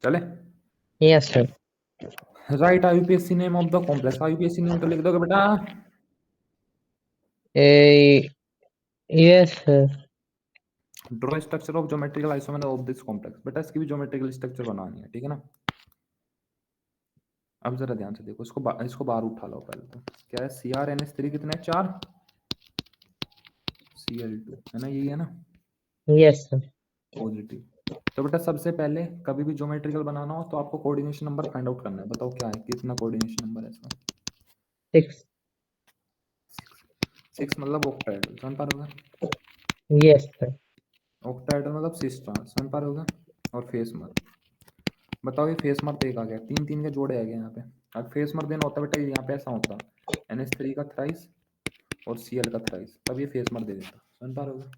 चले। Yes sir. Right आईयूपीएससी name of the complex, आईयूपीएससी name तो लिख दोगे बेटा? Yes sir. Draw structure of geometrical isomer of this complex, बेटा इसकी भी ज्योमेट्रिकल स्ट्रक्चर बनानी है, ठीक है ना? अब जरा ध्यान से देखो, इसको बाहर उठा लो पहले तो। क्या है, CrNH3 कितने हैं, 4, Cl2 है ना, यही है ना, यस सर। पॉजिटिव। तो बेटा सबसे पहले कभी भी ज्योमेट्रिकल बनाना हो तो आपको कोऑर्डिनेशन नंबर फाइंड आउट करना है, बताओ क्या है, कितना कोऑर्डिनेशन नंबर है इसका? 6। 6 मतलब ऑक्टाहेड्रल, समझ पा रहे हो? Yes sir. ऑक्टाहेड्रल मतलब सिस ट्रांस, समझ पा रहे हो? और फेस मर, बताओ ये फेस मर देगा क्या, तीन तीन के जोड़े आ गए यहाँ पे। अब फेस मर देना होता बेटा, यहाँ पे ऐसा होता NH3 का थ्राइस और Cl का थ्राइस, तब ये फेस मर दे देता, समझ पा रहे हो?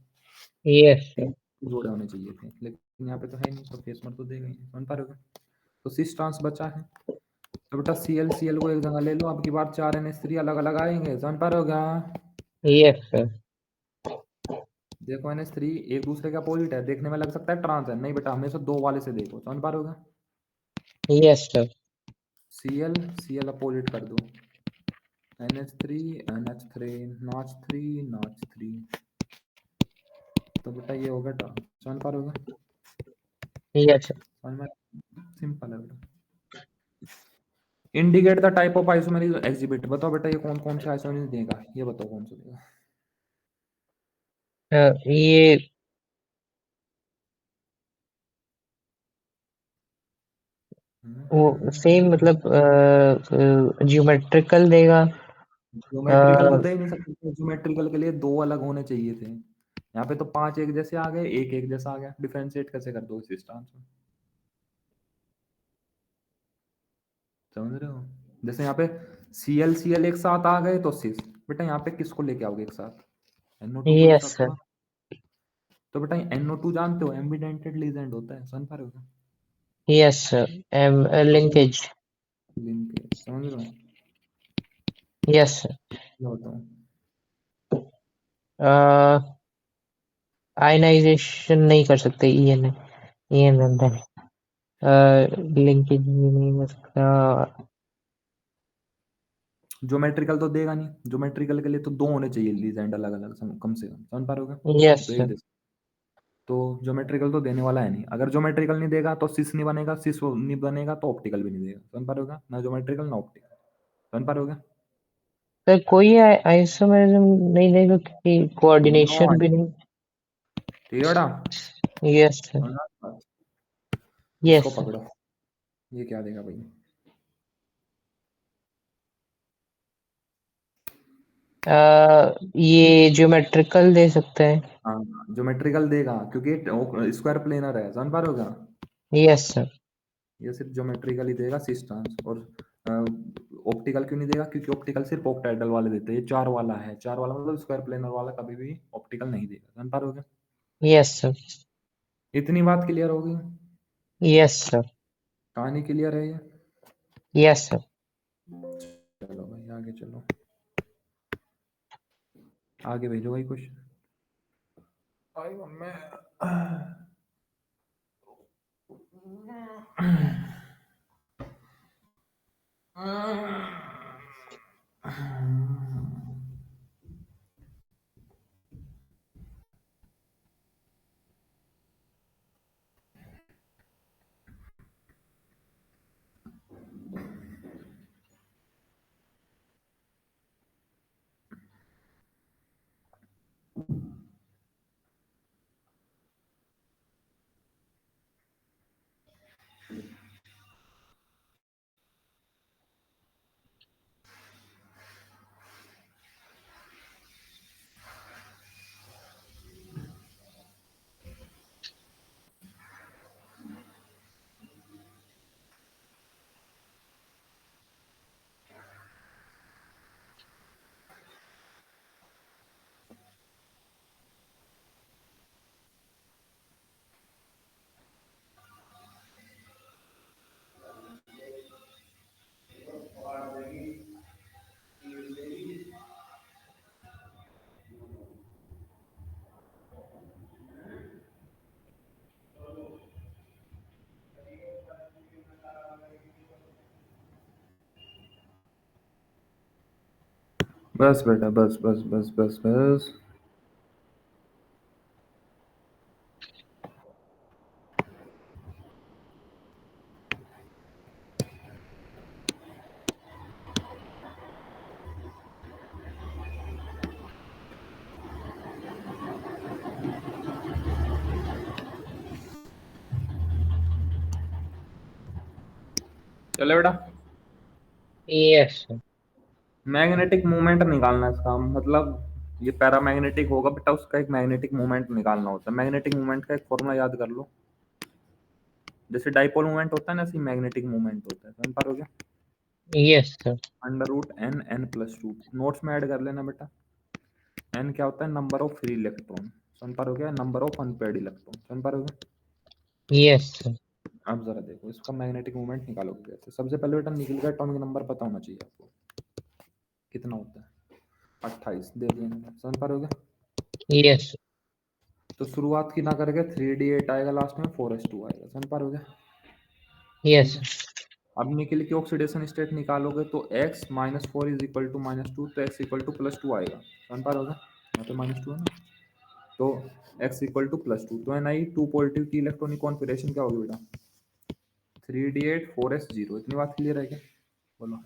यस तीन सर। जोड़े होने चाहिए थे, लेकिन यहाँ पे तो है नहीं, तो फेस मर तो देगा ही नहीं, समझ पा रहे हो? तो सिस ट्रांस बचा है, तो बेटा Cl को एक जगह ले लो, अब की बार 4 NH3 अलग अलग आएंगे, समझ पा रहे हो क्या? Yes sir. देखो NH3 एक दूसरे का अपोजिट है, देखने में लग सकता है ट्रांस है, नहीं बेटा हमेशा दो वाले से देखो, समझ पा रहे हो? Yes sir. Cl अपोजिट कर दो, NH3 NH3 NH3 NH3, तो बेटा ये होगा ट्रांस, समझ पा रहे हो? Yes sir. समझ में, सिंपल है बेटा। Indicate the type of isomeric exhibit, बताओ बेटा ये कौन कौन से आइसोमेरिक देगा, ये बताओ कौन सा देगा? ये वो सेम मतलब ज्योमेट्रिकल देगा। ज्योमेट्रिकल तो दे ही नहीं सकते, ज्योमेट्रिकल के लिए दो अलग होने चाहिए थे, यहाँ पे तो पांच एक जैसे आ गए, एक जैसा आ गया, डिफरेंशिएट कैसे कर दो इस डिस्टेंस में, समझ रहे हो? जैसे यहाँ पे Cl एक साथ आ गए तो सिस, बेटा यहाँ पे किसको लेके आओगे एक साथ, NO2 को एक यस साथ सर। थोड़ा। तो बेटा NO2 जानते हो, एम्बिडेंटेड लीजेंड होता है, समझ पा रहे हो? Yes sir. लिंकेज। लिंकेज, समझ रहे हो? Yes sir. क्या बताऊँ? आयनाइजेशन नहीं कर सकते, ईएन ईएन अंदर। लिंकेज भी नहीं कर सकता। ज्योमेट्रिकल तो देगा नहीं, ज्योमेट्रिकल के लिए तो दो होने चाहिए लीजेंड अलग अलग, कम से कम, समझ पा रहे हो? यस तो एक सर। दे, तो ज्योमेट्रिकल तो देने वाला है नहीं, अगर ज्योमेट्रिकल नहीं देगा तो सिस नहीं बनेगा, सिस नहीं बनेगा तो ऑप्टिकल भी नहीं देगा, समझ पा रहे हो? ना ज्योमेट्रिकल ना ऑप्टिकल, समझ पा रहे हो? सर कोई आइसोमेरिज्म नहीं देगा क्योंकि नो, कोऑर्डिनेशन भी नहीं। ठीक है बेटा, यस सर। समझा बात? इसको यस सर। पकड़ो, ये क्या देगा भाई? ये ज्योमेट्रिकल दे सकते हैं। हाँ, ज्योमेट्रिकल देगा क्योंकि स्क्वायर प्लेनर है, समझ पा रहे हो क्या? Yes sir. ये सिर्फ ज्योमेट्रिकल ही देगा सिस्टम्स, और ऑप्टिकल क्यों नहीं देगा, क्योंकि ऑप्टिकल सिर्फ ऑक्टाइडल वाले देते हैं, ये चार वाला है, चार वाला मतलब स्क्वायर प्लेनर वाला कभी भी ऑप्टिकल नहीं देगा, समझ पा रहे हो क्या? Yes sir. इतनी बात क्लियर होगी? Yes sir. कहानी क्लियर है ये? Yes sir. चलो भाई आगे चलो, आगे भेजो भाई क्वेश्चन। आई मैं बस बेटा, बस बस बस बस बस। चले बेटा। Yes sir. मैग्नेटिक मोमेंट निकालना है इसका मतलब, ये पैरामैग्नेटिक होगा बेटा, उसका एक मैग्नेटिक मोमेंट निकालना होता है। मैग्नेटिक मोमेंट का एक फॉर्मूला याद कर लो, जैसे डाइपोल मोमेंट होता है ना, ऐसे मैग्नेटिक मोमेंट होता है। समझ पा रहे हो क्या? Yes sir. Under root n n plus two, notes में ऐड कर लेना बेटा। एन क्या होता है? Number of free electron. समझ पा रहे हो क्या? Number of unpaired electron. समझ पा रहे हो क्या? Yes sir. अब जरा देखो इसका मैग्नेटिक मोमेंट निकालोगे कैसे। सबसे पहले बेटा निकल का एटॉमिक नंबर पता होना चाहिए आपको, कितना होता है? 28 दे दिया मैंने। समझ पा रहे हो क्या? यस। तो शुरुआत की ना करके 3d8 आएगा, लास्ट में 4s2 आएगा। समझ पा रहे हो क्या? ठीक यस। है। अब निकल की ऑक्सीडेशन स्टेट निकालोगे तो x minus four is equal to -2, तो x इक्वल टू +2 आएगा। समझ पा रहे हो क्या? यहाँ पे -2 है ना, तो x इक्वल टू +2, तो ni 2 पॉजिटिव की इलेक्ट्रॉनिक कॉन्फिगरेशन क्या होगी बेटा? 3d8 4s0। इतनी बात क्लियर है क्या? बोलो।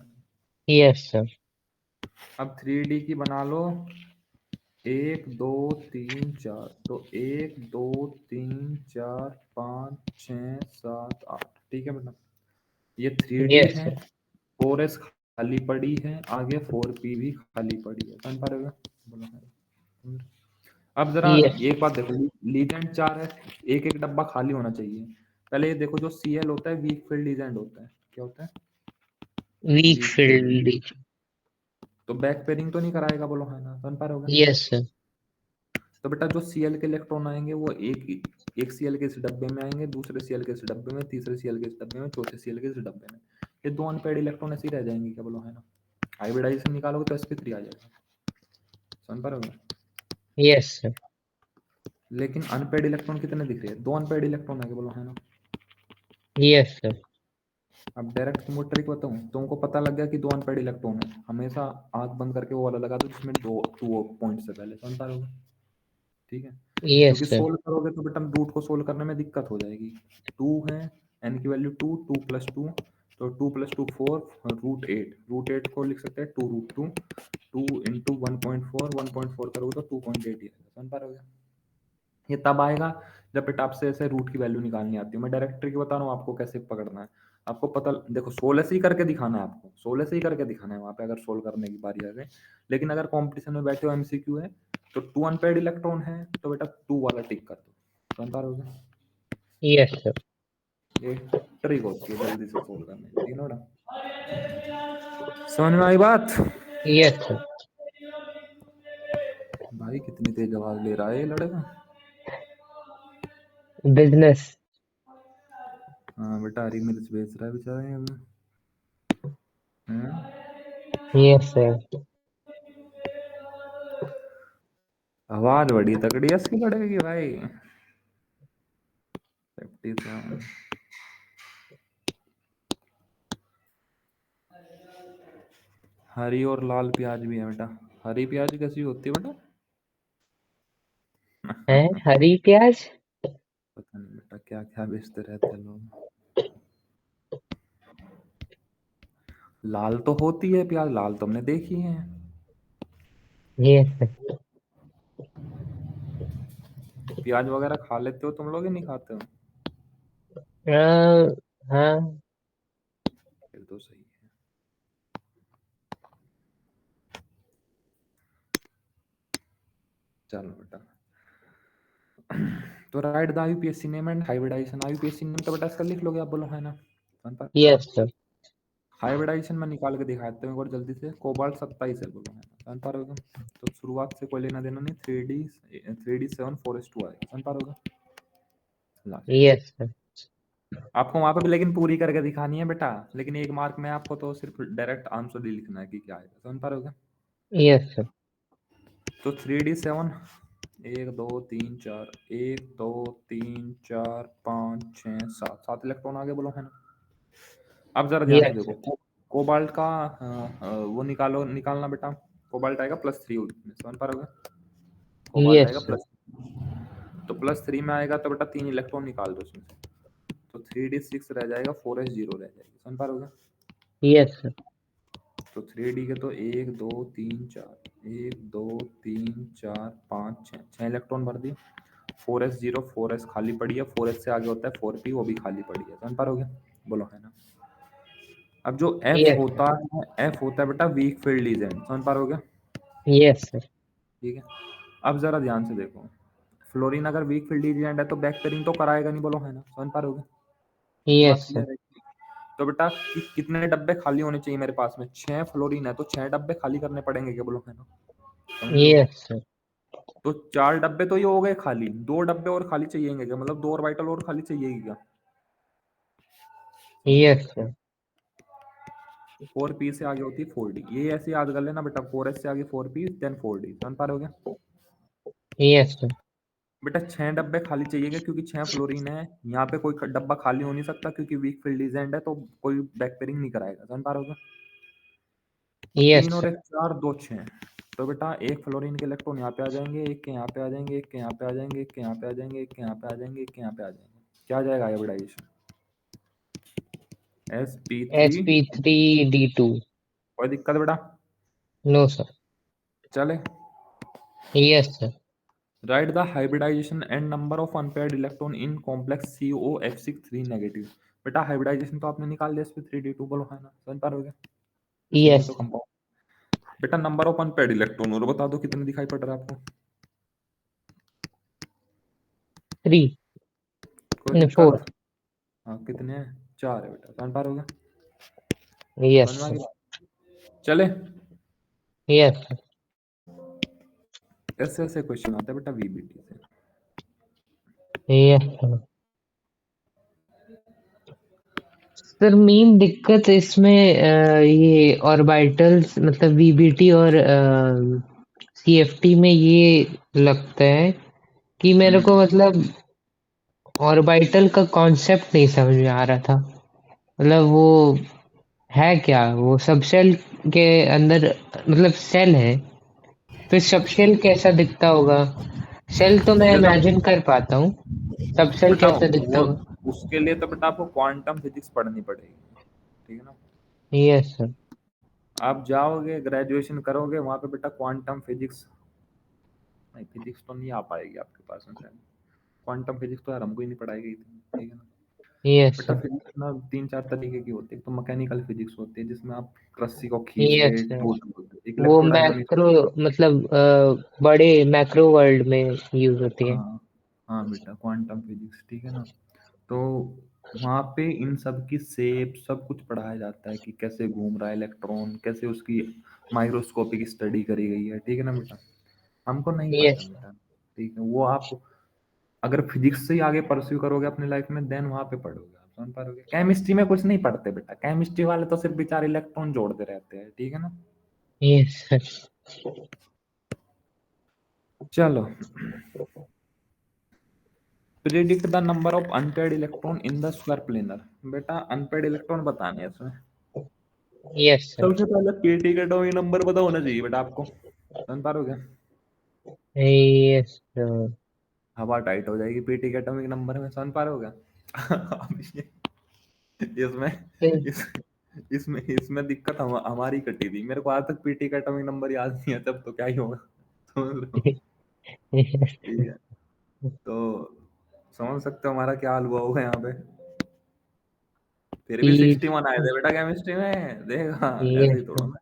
Yes sir. अब 3d की बना लो, 1 2 3 4, तो 1 2 3 4 5 6 7 8। ठीक है बेटा, ये 3d यस है, सर। 4s खाली पड़ी है, आगे 4p भी खाली पड़ी है। समझ पा रहे हो? बोलो हाँ। अब जरा यस। एक बात देखो, लीजेंड 4 है, एक एक डब्बा खाली होना चाहिए। पहले ये देखो, जो Cl होता है वीक फील्ड लीजेंड होता है। क्या होता है? Weak weak field. फील्ड। तो बैक पेयरिंग तो नहीं कराएगा, बोलो है ना? समझ पा रहे हो? Yes sir. तो बेटा जो Cl के इलेक्ट्रॉन आएंगे वो एक Cl के इस डब्बे में आएंगे, दूसरे Cl के इस डब्बे में, तीसरे Cl के इस डब्बे में, चौथे Cl के इस डब्बे में। ये दो अनपेड इलेक्ट्रॉन ऐसे ही रह जाएंगे। क्या बोलो है ना? हाइब्रिडाइजेशन निकालोगे तो sp3 आ जाएगा। समझ पा रहे हो? Yes sir. लेकिन अनपेड इलेक्ट्रॉन कितने दिख रहे हैं? दो अनपेड इलेक्ट्रॉन आगे, बोलो है ना? Yes sir. अब डायरेक्ट तुमको ट्रिक बताऊं, तुमको पता लग गया कि दो अनपेड इलेक्ट्रॉन है, हमेशा आंख बंद करके वो वाला लगा दो जिसमें दो टू पॉइंट से पहले। समझ पा रहे हो? ठीक है, यस क्योंकि सर। सोल्व करोगे तो बेटा रूट को सोल्व करने में दिक्कत हो जाएगी। 2 है, एन की वैल्यू 2, 2 प्लस 2, तो 2 प्लस 2 4, √8, √8 को लिख सकते हैं 2 √2, 2 इंटू 1.4, 1.4 करोगे तो 2.8 ही आएगा। समझ पा रहे हो? ये तब आएगा जब बेटा आपसे ऐसे रूट की वैल्यू निकालनी आती है। मैं डायरेक्ट ट्रिक बता रहा हूँ आपको कैसे पकड़ना है। आपको पता देखो, 16 से ही करके दिखाना है आपको, 16 से ही करके दिखाना है वहां पे, अगर सोल्व करने की बारी आ गई। लेकिन अगर कंपटीशन में बैठे हो, एमसीक्यू है, तो 2 अनपेड इलेक्ट्रॉन है, तो बेटा 2 वाला टिक कर दो। समझ पा रहे हो? Yes sir. ये ट्रिक होती है जल्दी से सोल्व करने की। ठीक है ना बेटा? समझ में आई बात? Yes sir. भाई कितनी तेज आवाज ले रहा है ये लड़का। बिजनेस। हाँ बेटा, हरी मिर्च बेच रहा है बेचारा यहाँ पे। हैं? Yes sir. आवाज बड़ी तगड़ी है इसकी लड़के की भाई। 57। हरी और लाल प्याज भी है बेटा। हरी प्याज कैसी होती है बेटा? है हरी प्याज। पता नहीं बेटा क्या क्या बेचते रहते हैं लोग। लाल तो होती है प्याज, लाल तो हमने देखी है। Yes sir. प्याज वगैरह खा लेते हो तुम लोग या नहीं खाते हो? हाँ। फिर तो सही है। चलो बेटा। तो write the IUPAC name and hybridization. IUPAC name तो बेटा इसका लिख लोगे आप, बोलो है ना? पर यस सर। हाइब्रिडाइजेशन में निकाल के दिखाते हैं एक बार जल्दी से। कोबाल्ट 27 है, बोलो है ना? सन पार होगा। तो शुरुआत से कोई लेना देना नहीं। 3D 7 4:2 आएगा। सन पार होगा लास्ट। Yes sir. आपको वहां पे भी लेकिन पूरी करके दिखानी है बेटा, लेकिन एक मार्क में आपको तो सिर्फ डायरेक्ट आंसर ही लिखना है कि क्या आएगा। सन पार होगा। Yes sir. तो 3D 7, 1 2 3 4, 1 2 3 4 5 6 7, 7 इलेक्ट्रॉन आगे, बोलो है ना? अब जरा ध्यान से यस देखो। सर। कोबाल्ट का वो निकालो, निकालना बेटा। कोबाल्ट आएगा +3 उसमें। समझ पा रहे हो? कोबाल्ट यस आएगा सर। प्लस, तो +3 में आएगा तो बेटा 3 इलेक्ट्रॉन निकाल दो उसमें से। तो 3D 6 रह जाएगा, 4s0 रह जाएगी। समझ पा रहे हो? Yes sir. तो 3D के तो 1 2 3 4, 1 2 3 4 5 6 इलेक्ट्रॉन भर दिए। 4s0, 4s खाली पड़ी है। 4s से आगे होता है 4p, वो भी खाली पड़ी है। समझ पा रहे हो? बोलो है ना? अब जो F यस सर। होता है, F होता है बेटा वीक फील्ड एजेंट। समझ पा रहे हो? Yes sir. ठीक है। अब जरा ध्यान से देखो। फ्लोरीन अगर वीक फील्ड एजेंट है तो बैक पेयरिंग तो कराएगा नहीं, बोलो है ना? समझ पा रहे हो? बात यस सर। क्लियर है? तो बेटा कितने डब्बे खाली होने चाहिए मेरे पास में? 6 फ्लोरीन है तो 6 डब्बे खाली करने पड़ेंगे क्या, बोलो है ना? समझ लो। Yes sir. तो 4 डब्बे तो ये हो गए खाली, 2 डब्बे और खाली चाहिएंगे क्या? मतलब 2 ऑर्बिटल और खाली चाहिएगी क्या? Yes sir. 4p से आगे होती है 4d। ये ऐसे याद कर लेना बेटा, 4s से आगे 4p देन 4d। समझ पा रहे हो क्या? Yes sir. बेटा 6 डब्बे खाली चाहिएगा क्योंकि 6 फ्लोरीन है। यहाँ पे कोई डब्बा खाली हो नहीं सकता क्योंकि वीक फील्ड एजेंट है, तो कोई बैक पेयरिंग नहीं कराएगा। समझ पा रहे हो क्या? तो यस 3 और सर। 1 4, 2 6। तो बेटा एक फ्लोरीन के इलेक्ट्रॉन यहाँ पे आ जाएंगे, एक के यहाँ पे आ जाएंगे, एक के यहाँ पे आ जाएंगे, एक के यहाँ पे आ जाएंगे, एक के यहाँ पे आ जाएंगे, एक के यहाँ पे आ जाएंगे। क्या आ जाएगा हाइब्रिडाइजेशन? sp3। sp3d2। कोई दिक्कत बेटा? No sir. चले। Yes sir. Write the hybridization and number of unpaired electron in complex COF6 3 negative. बेटा हाइब्रिडाइजेशन तो आपने निकाल दिया sp3d2, बोलो है ना? समझ पा रहे हो क्या? इसी में यस तो सर। कंपाउंड। बेटा नंबर ऑफ अनपेयर्ड इलेक्ट्रॉन और बता दो कितने दिखाई पड़ रहा है आपको? 3। कोई 4। दिक्कत? हाँ कितने हैं? 4 है बेटा। समझ पा रहे हो क्या? यस समझ में आ सर। गया? चले। Yes sir. ऐसे ऐसे क्वेश्चन आता है बेटा वीबीटी से। Yes sir. सर मेन दिक्कत इसमें ये ऑर्बिटल्स मतलब वीबीटी और सीएफटी में ये लगता है कि मेरे को मतलब ऑर्बिटल का कॉन्सेप्ट नहीं समझ में आ रहा था। मतलब वो है क्या, वो सब शेल के अंदर मतलब सेल है, फिर सब शेल कैसा दिखता होगा? सेल तो मैं देखो इमेजिन कर पाता हूँ, सब शेल बेटा, कैसा दिखता वो होगा? उसके लिए तो बेटा आपको क्वांटम फिजिक्स पढ़नी पड़ेगी। ठीक है ना? Yes sir. आप जाओगे ग्रेजुएशन करोगे वहां पे बेटा क्वांटम फिजिक्स, नहीं फिजिक्स तो नहीं आ पाएगी आपके पास में शायद। क्वांटम फिजिक्स तो यार हमको ही नहीं पढ़ाई इतनी। ठीक है ना? यस बेटा सर। फिजिक्स ना 3 4 तरीके की होती है। तो मैकेनिकल फिजिक्स होती है जिसमें आप रस्सी को खींच यस के सर। टूट बोलते हैं। एक वो इलेक्ट्रोडायनामिक्स। मैक्रो मतलब बड़े मैक्रो वर्ल्ड में यूज होती है। हाँ हाँ बेटा क्वांटम फिजिक्स। ठीक है ना? तो वहाँ पे इन सब की शेप सब कुछ पढ़ाया जाता है कि कैसे घूम रहा है इलेक्ट्रॉन, कैसे उसकी माइक्रोस्कोपिक स्टडी करी गई है। ठीक है ना बेटा? हमको नहीं पता यस सर। बेटा। ठीक है, वो आप अगर फिजिक्स से ही आगे परस्यू करोगे अपनी लाइफ में देन वहाँ पे पढ़ोगे, आप समझ पाओगे। केमिस्ट्री में कुछ नहीं पढ़ते बेटा, केमिस्ट्री वाले तो सिर्फ बेचारे इलेक्ट्रॉन जोड़ते रहते हैं। ठीक है ना? Yes sir. चलो। Predict the number of unpaired electron in the square planar. बेटा अनपेयर्ड इलेक्ट्रॉन बताने हैं इसमें। Yes sir. सबसे पहले पीटी का एटॉमिक नंबर पता होना चाहिए बेटा आपको, समझ पा रहे हो क्या? Yes sir. हवा टाइट हो जाएगी पीटी के एटॉमिक नंबर में, समझ पा रहे हो क्या? अब इसमें इस इसमें इसमें दिक्कत हमारी कटी थी, मेरे को आज तक पीटी का एटॉमिक नंबर याद नहीं है, तब तो क्या ही होगा। समझ रहे हो? ठीक है, तो समझ सकते हो हमारा क्या हाल हुआ होगा यहाँ पे। फिर भी 61 आए थे बेटा केमिस्ट्री में, देखा ऐसे ही थोड़ा ना।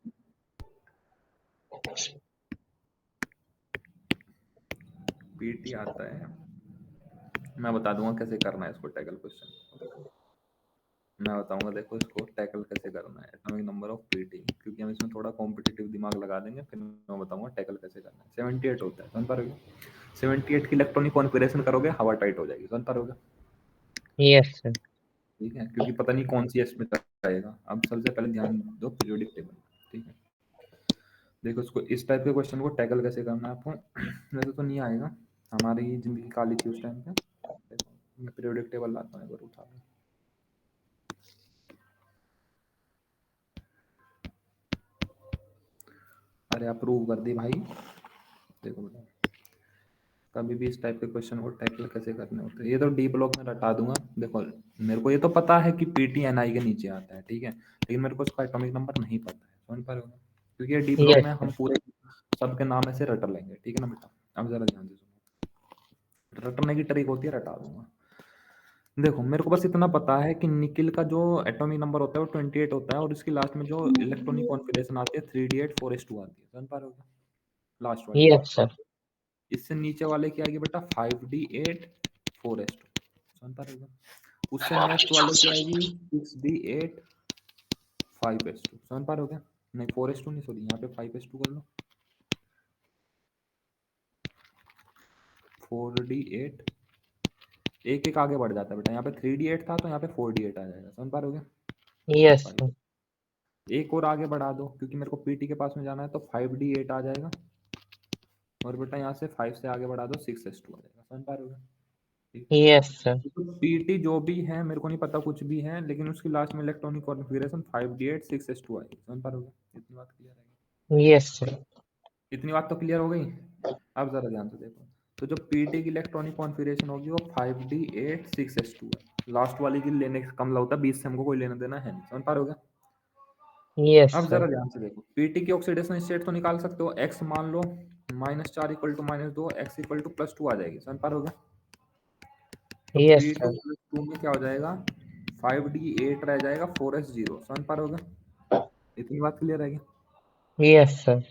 पीटी आता है, मैं बता दूंगा कैसे करना है इसको टैकल क्वेश्चन। मैं बताऊंगा देखो इसको टैकल कैसे करना है, एटॉमिक नंबर ऑफ पीटी, क्योंकि हम इसमें थोड़ा कॉम्पिटिटिव दिमाग लगा देंगे, फिर मैं बताऊंगा टैकल कैसे करना है। 78 होता है, समझ पा रहे हो? 78 की इलेक्ट्रॉनिक कॉन्फ़िगरेशन करोगे हवा टाइट हो जाएगी, समझ पा रहे हो? Yes sir. ठीक है, क्योंकि पता नहीं कौन सी एस में आएगा। अब सबसे पहले ध्यान दो पीरियोडिक टेबल, ठीक है। देखो इसको इस टाइप के क्वेश्चन को टैकल कैसे करना है आपको, वैसे तो नहीं आएगा, हमारी जिंदगी काली थी उस टाइम पे। देखो मैं पीरियोडिक टेबल लाता हूँ, एक बार उठा लो। अरे अप्रूव कर दी भाई। देखो बेटा, कभी भी इस टाइप के क्वेश्चन को टैकल कैसे करने होते हैं, ये तो डी ब्लॉक में रटा दूंगा। देखो मेरे को ये तो पता है कि पीटी एनआई के नीचे आता है, ठीक है, लेकिन मेरे को उसका एटॉमिक नंबर नहीं पता है, समझ पा रहे हो? क्योंकि ये डी ब्लॉक यस में सर। हम पूरे सबके नाम ऐसे रट लेंगे, ठीक है ना बेटा? अब जरा ध्यान से सुनो, रटने की ट्रिक होती है, रटा दूंगा। देखो मेरे को बस इतना पता है कि निकिल का जो एटॉमिक नंबर होता है वो 28 होता है, और इसकी लास्ट में जो इलेक्ट्रॉनिक कॉन्फ़िगरेशन आती है 3d8 4s2 आती है, समझ पा रहे हो? लास्ट वाली। Yes sir. इससे नीचे वाले की आएगी बेटा 5d8 4s2, समझ पा रहे हो? उससे नेक्स्ट वाले की आएगी 6d8 5s2, समझ पा रहे हो क्या? नहीं 4s2 नहीं, सॉरी यहाँ पे 5s2 कर लो। 4d8 एक एक आगे बढ़ जाता है बेटा, यहाँ पे 3d8 था तो यहाँ पे 4d8 आ जाएगा, समझ पा रहे हो क्या? Yes five, sir. एक और आगे बढ़ा दो क्योंकि मेरे को पीटी के पास में जाना है, तो 5d8 आ जाएगा, और बेटा यहाँ से 5 से आगे बढ़ा दो 6s2 आ जाएगा, समझ पा रहे हो क्या? ठीक है, यस सर। तो पीटी जो भी है मेरे को नहीं पता कुछ भी है, लेकिन उसकी लास्ट में इलेक्ट्रॉनिक कॉन्फ़िगरेशन 5d8 6s2 आएगी, समझ पा रहे हो? इतनी बात क्लियर है? Yes sir. इतनी बात तो क्लियर हो गई। अब जरा ध्यान से देखो, तो जो पीटी की इलेक्ट्रॉनिक कॉन्फ़िगरेशन होगी वो 5d8 6s2 है, लास्ट वाली की लेने का कम होता है, 20 से हमको कोई लेना देना है नहीं, समझ पा रहे हो क्या? यस अब सर। जरा ध्यान से देखो, पीटी की ऑक्सीडेशन स्टेट तो निकाल सकते हो, एक्स मान लो -4 equal to -2, x equal to +2 आ जाएगी, समझ पा रहे हो क्या? तो यस P2 सर। + 2 में क्या हो जाएगा, 5d8 रह जाएगा 4s0, समझ पा रहे हो क्या? इतनी बात क्लियर है क्या? Yes sir.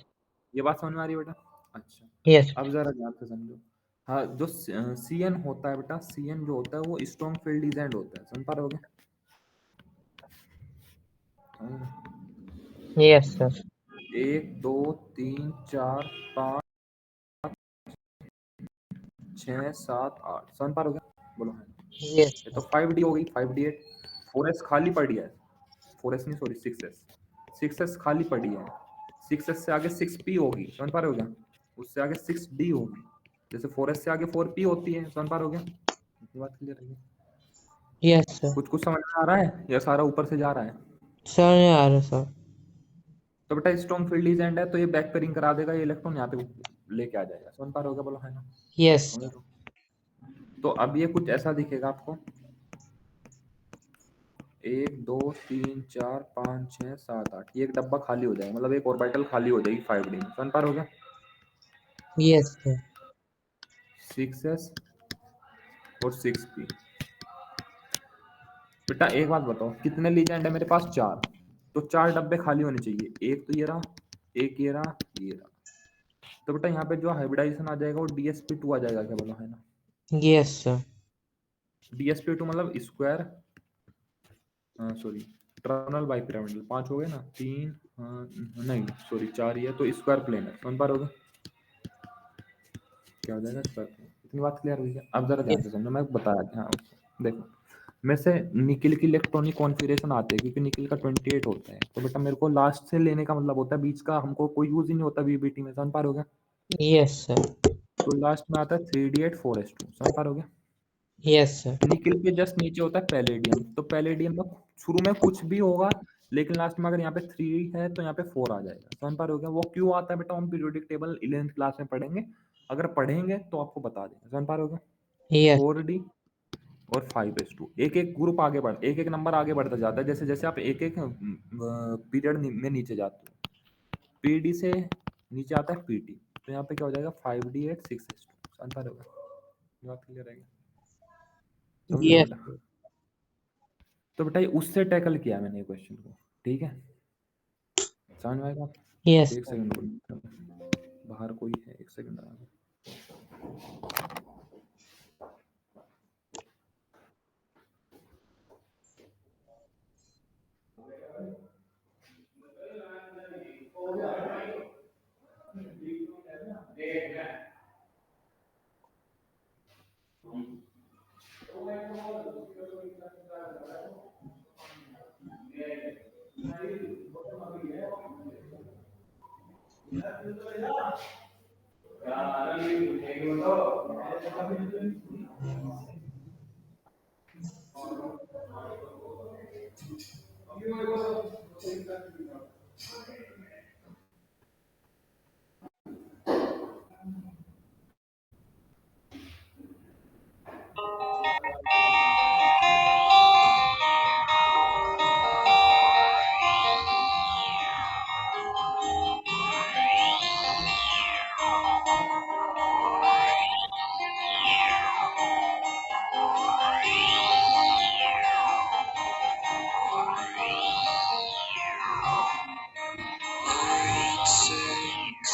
ये बात समझ में आ रही है बेटा? अच्छा, यस। अब जरा ध्यान से समझो। हाँ, जो सीएन होता है बेटा, सीएन जो होता है वो स्ट्रॉन्ग फील्ड डिजाइंड होता है, समझ पा रहे हो क्या? Yes sir. 1 2 3 4 5 6 7 8, समझ पा रहे हो क्या? बोलो हाँ। यस ये तो सर। 5d हो गई, 5d8, 4s खाली पड़ी है, 4s नहीं सॉरी 6s, 6s खाली पड़ी है, 6s से आगे 6p होगी, समझ पा रहे हो क्या? उससे आगे 6d होगी, जैसे 4s से आगे 4p होती है, समझ पा रहे हो क्या? इतनी बात क्लियर है? Yes sir. कुछ कुछ समझ में आ रहा है या सारा ऊपर से जा रहा है? समझ में आ रहा सर। तो बेटा स्ट्रॉन्ग फील्ड डिजाइन है, तो ये बैक पेयरिंग करा देगा, ये इलेक्ट्रॉन यहाँ पे लेके आ जाएगा, समझ पा रहे हो क्या? बोलो है ना? यस समझ सर। रहे हो? तो अब ये कुछ ऐसा दिखेगा आपको, 1 2 3 4 5 6 7 8, ये एक डब्बा खाली हो जाएगा, मतलब एक ऑर्बिटल खाली हो जाएगी 5d में, समझ पा रहे हो क्या? Yes sir. 6s और 6p। बेटा एक बात बताओ, कितने लीजेंड है मेरे पास? 4, तो 4 डब्बे खाली होने चाहिए, एक तो ये रहा, एक ये रहा, ये रहा। तो बेटा यहाँ पे जो हाइब्रिडाइजेशन आ जाएगा वो DsP2 आ जाएगा, क्या बोलो है ना? Yes sir. DsP2 मतलब स्क्वायर, सॉरी ट्रायंगल बाइपिरामिडल, 5 हो गए ना, 3 नहीं सॉरी 4 ही है, तो स्क्वायर प्लेन है, समझ पा रहे हो? क्या हो जाएगा स्क्वायर प्लेन। इतनी बात क्लियर हुई है? अब जरा ध्यान से यस। समझो, मैं बताया था हाँ। देखो मेरे से निकिल की इलेक्ट्रॉनिक कॉन्फ़िगरेशन आते हैं, क्योंकि निकिल का 28 होता है, तो बेटा मेरे को लास्ट से लेने का मतलब होता है, बीच का हमको कोई यूज ही नहीं होता वीबीटी में, समझ पा रहे हो क्या? Yes sir. तो लास्ट में आता है 3d8 4s2, समझ पा रहे हो क्या? Yes sir. निकिल के जस्ट नीचे होता है पैलेडियम, तो पैलेडियम में शुरू में कुछ भी होगा, लेकिन लास्ट में अगर यहाँ पे 3 है तो यहाँ पे 4 आ जाएगा। समझ पा रहे हो क्या? वो क्यों आता है बेटा, हम पीरियोडिक टेबल 11th क्लास में पढ़ेंगे। अगर पढ़ेंगे तो आपको बता देंगे। समझ पा रहे हो क्या? यस 4D और 5s2 एक-एक ग्रुप आगे बढ़ एक-एक नंबर आगे बढ़ता जाता है। जैसे-जैसे आप एक-एक पीरियड में नीचे जाते हो। पीडी से नीचे आता है पीटी। तो यहाँ पे क्या हो जाएगा 5D8 6s2। समझ पा रहे हो क्या? ये बात क्लियर है क्या? समझ रहे हो यस बेटा? तो बेटा ये उससे टैकल किया मैंने ये क्वेश्चन को। ठीक है? समझ में आएगा आपको? यस 1 सेकंड रुको। बाहर कोई है, 1 सेकंड आ गया।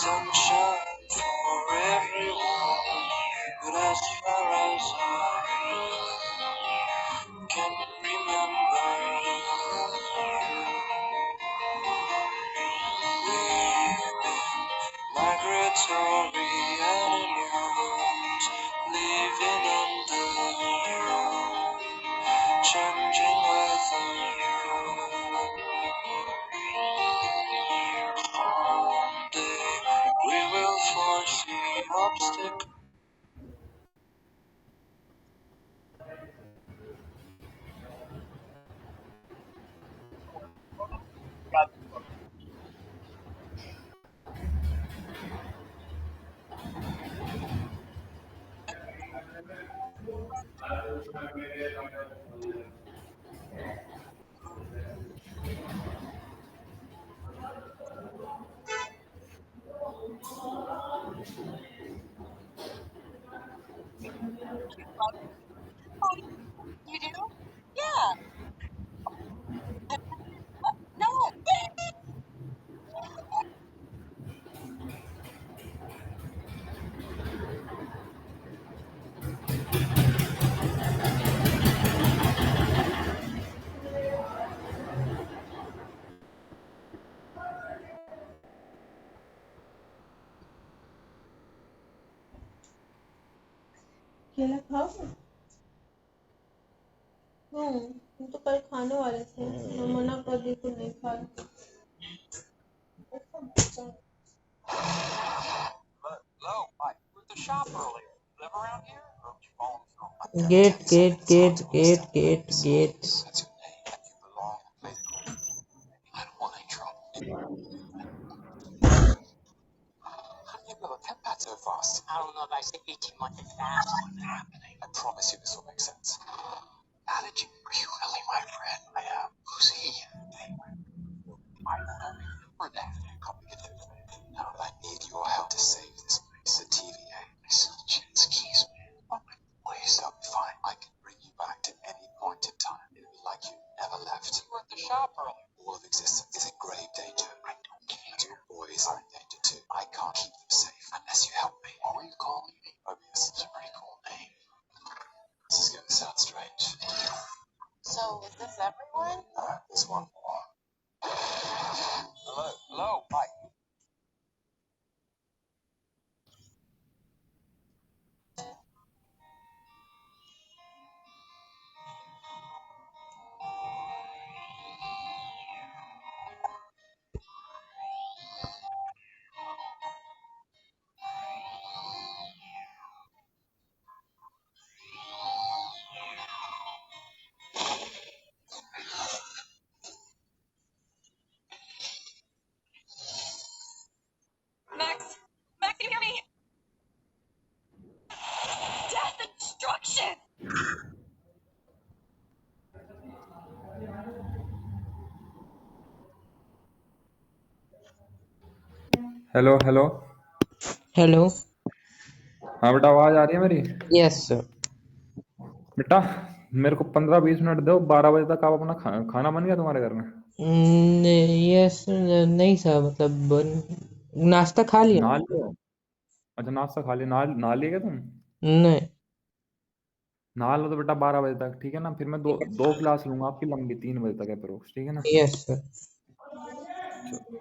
Sunshine for everyone, but as far as I can remember, we've been migratory animals, living under changing weather. Someday we will foresee obstacles. You do? Yeah. No. केला खाओगे? हम तो कल खाने वाले थे, मैं मना कर दी तो नहीं खाए। Hello. Hi. You were at the shop earlier. Live around here? Or have you fallen through? Get get get get get get That's your name. You belong in a place called. I don't want any trouble. How do you build a pet pad so fast? I don't know if I say 18 months is fast. What's happening? I promise you this will make sense. Allergy? Are you really my friend? I am. Who's he? I don't know. We're that. Complicated. Now I need your help to save this place. The TVA. I still chance keys, man. Oh my. Please, I'll be fine. I can bring you back to any point in time. It'll be like you never left. You were at the shop earlier. All of existence is in grave danger. I don't care. Your boys are in danger too. I can't keep them safe unless you help me. What were you calling me? Mobius. It's a pretty cool name. This is gonna sound strange. So, is this everyone? There's one more. Hello. Hello. Hello hello. Hello. हाँ बेटा, आवाज आ रही है मेरी? Yes sir. बेटा, मेरे को 15-20 minute दो, 12 बजे तक आप अपना खाना बन गया तुम्हारे घर में? यस नहीं सर, मतलब नाश्ता खा लिया। नहा लियो? अच्छा, नाश्ता खा लिया, नहा लिए क्या तुम? नहीं। नहा लो तो बेटा 12 बजे तक, ठीक है ना? फिर मैं दो दो क्लास लूंगा आपकी लंबी, 3 बजे तक अप्रोक्स, ठीक है ना? Yes sir. चलो।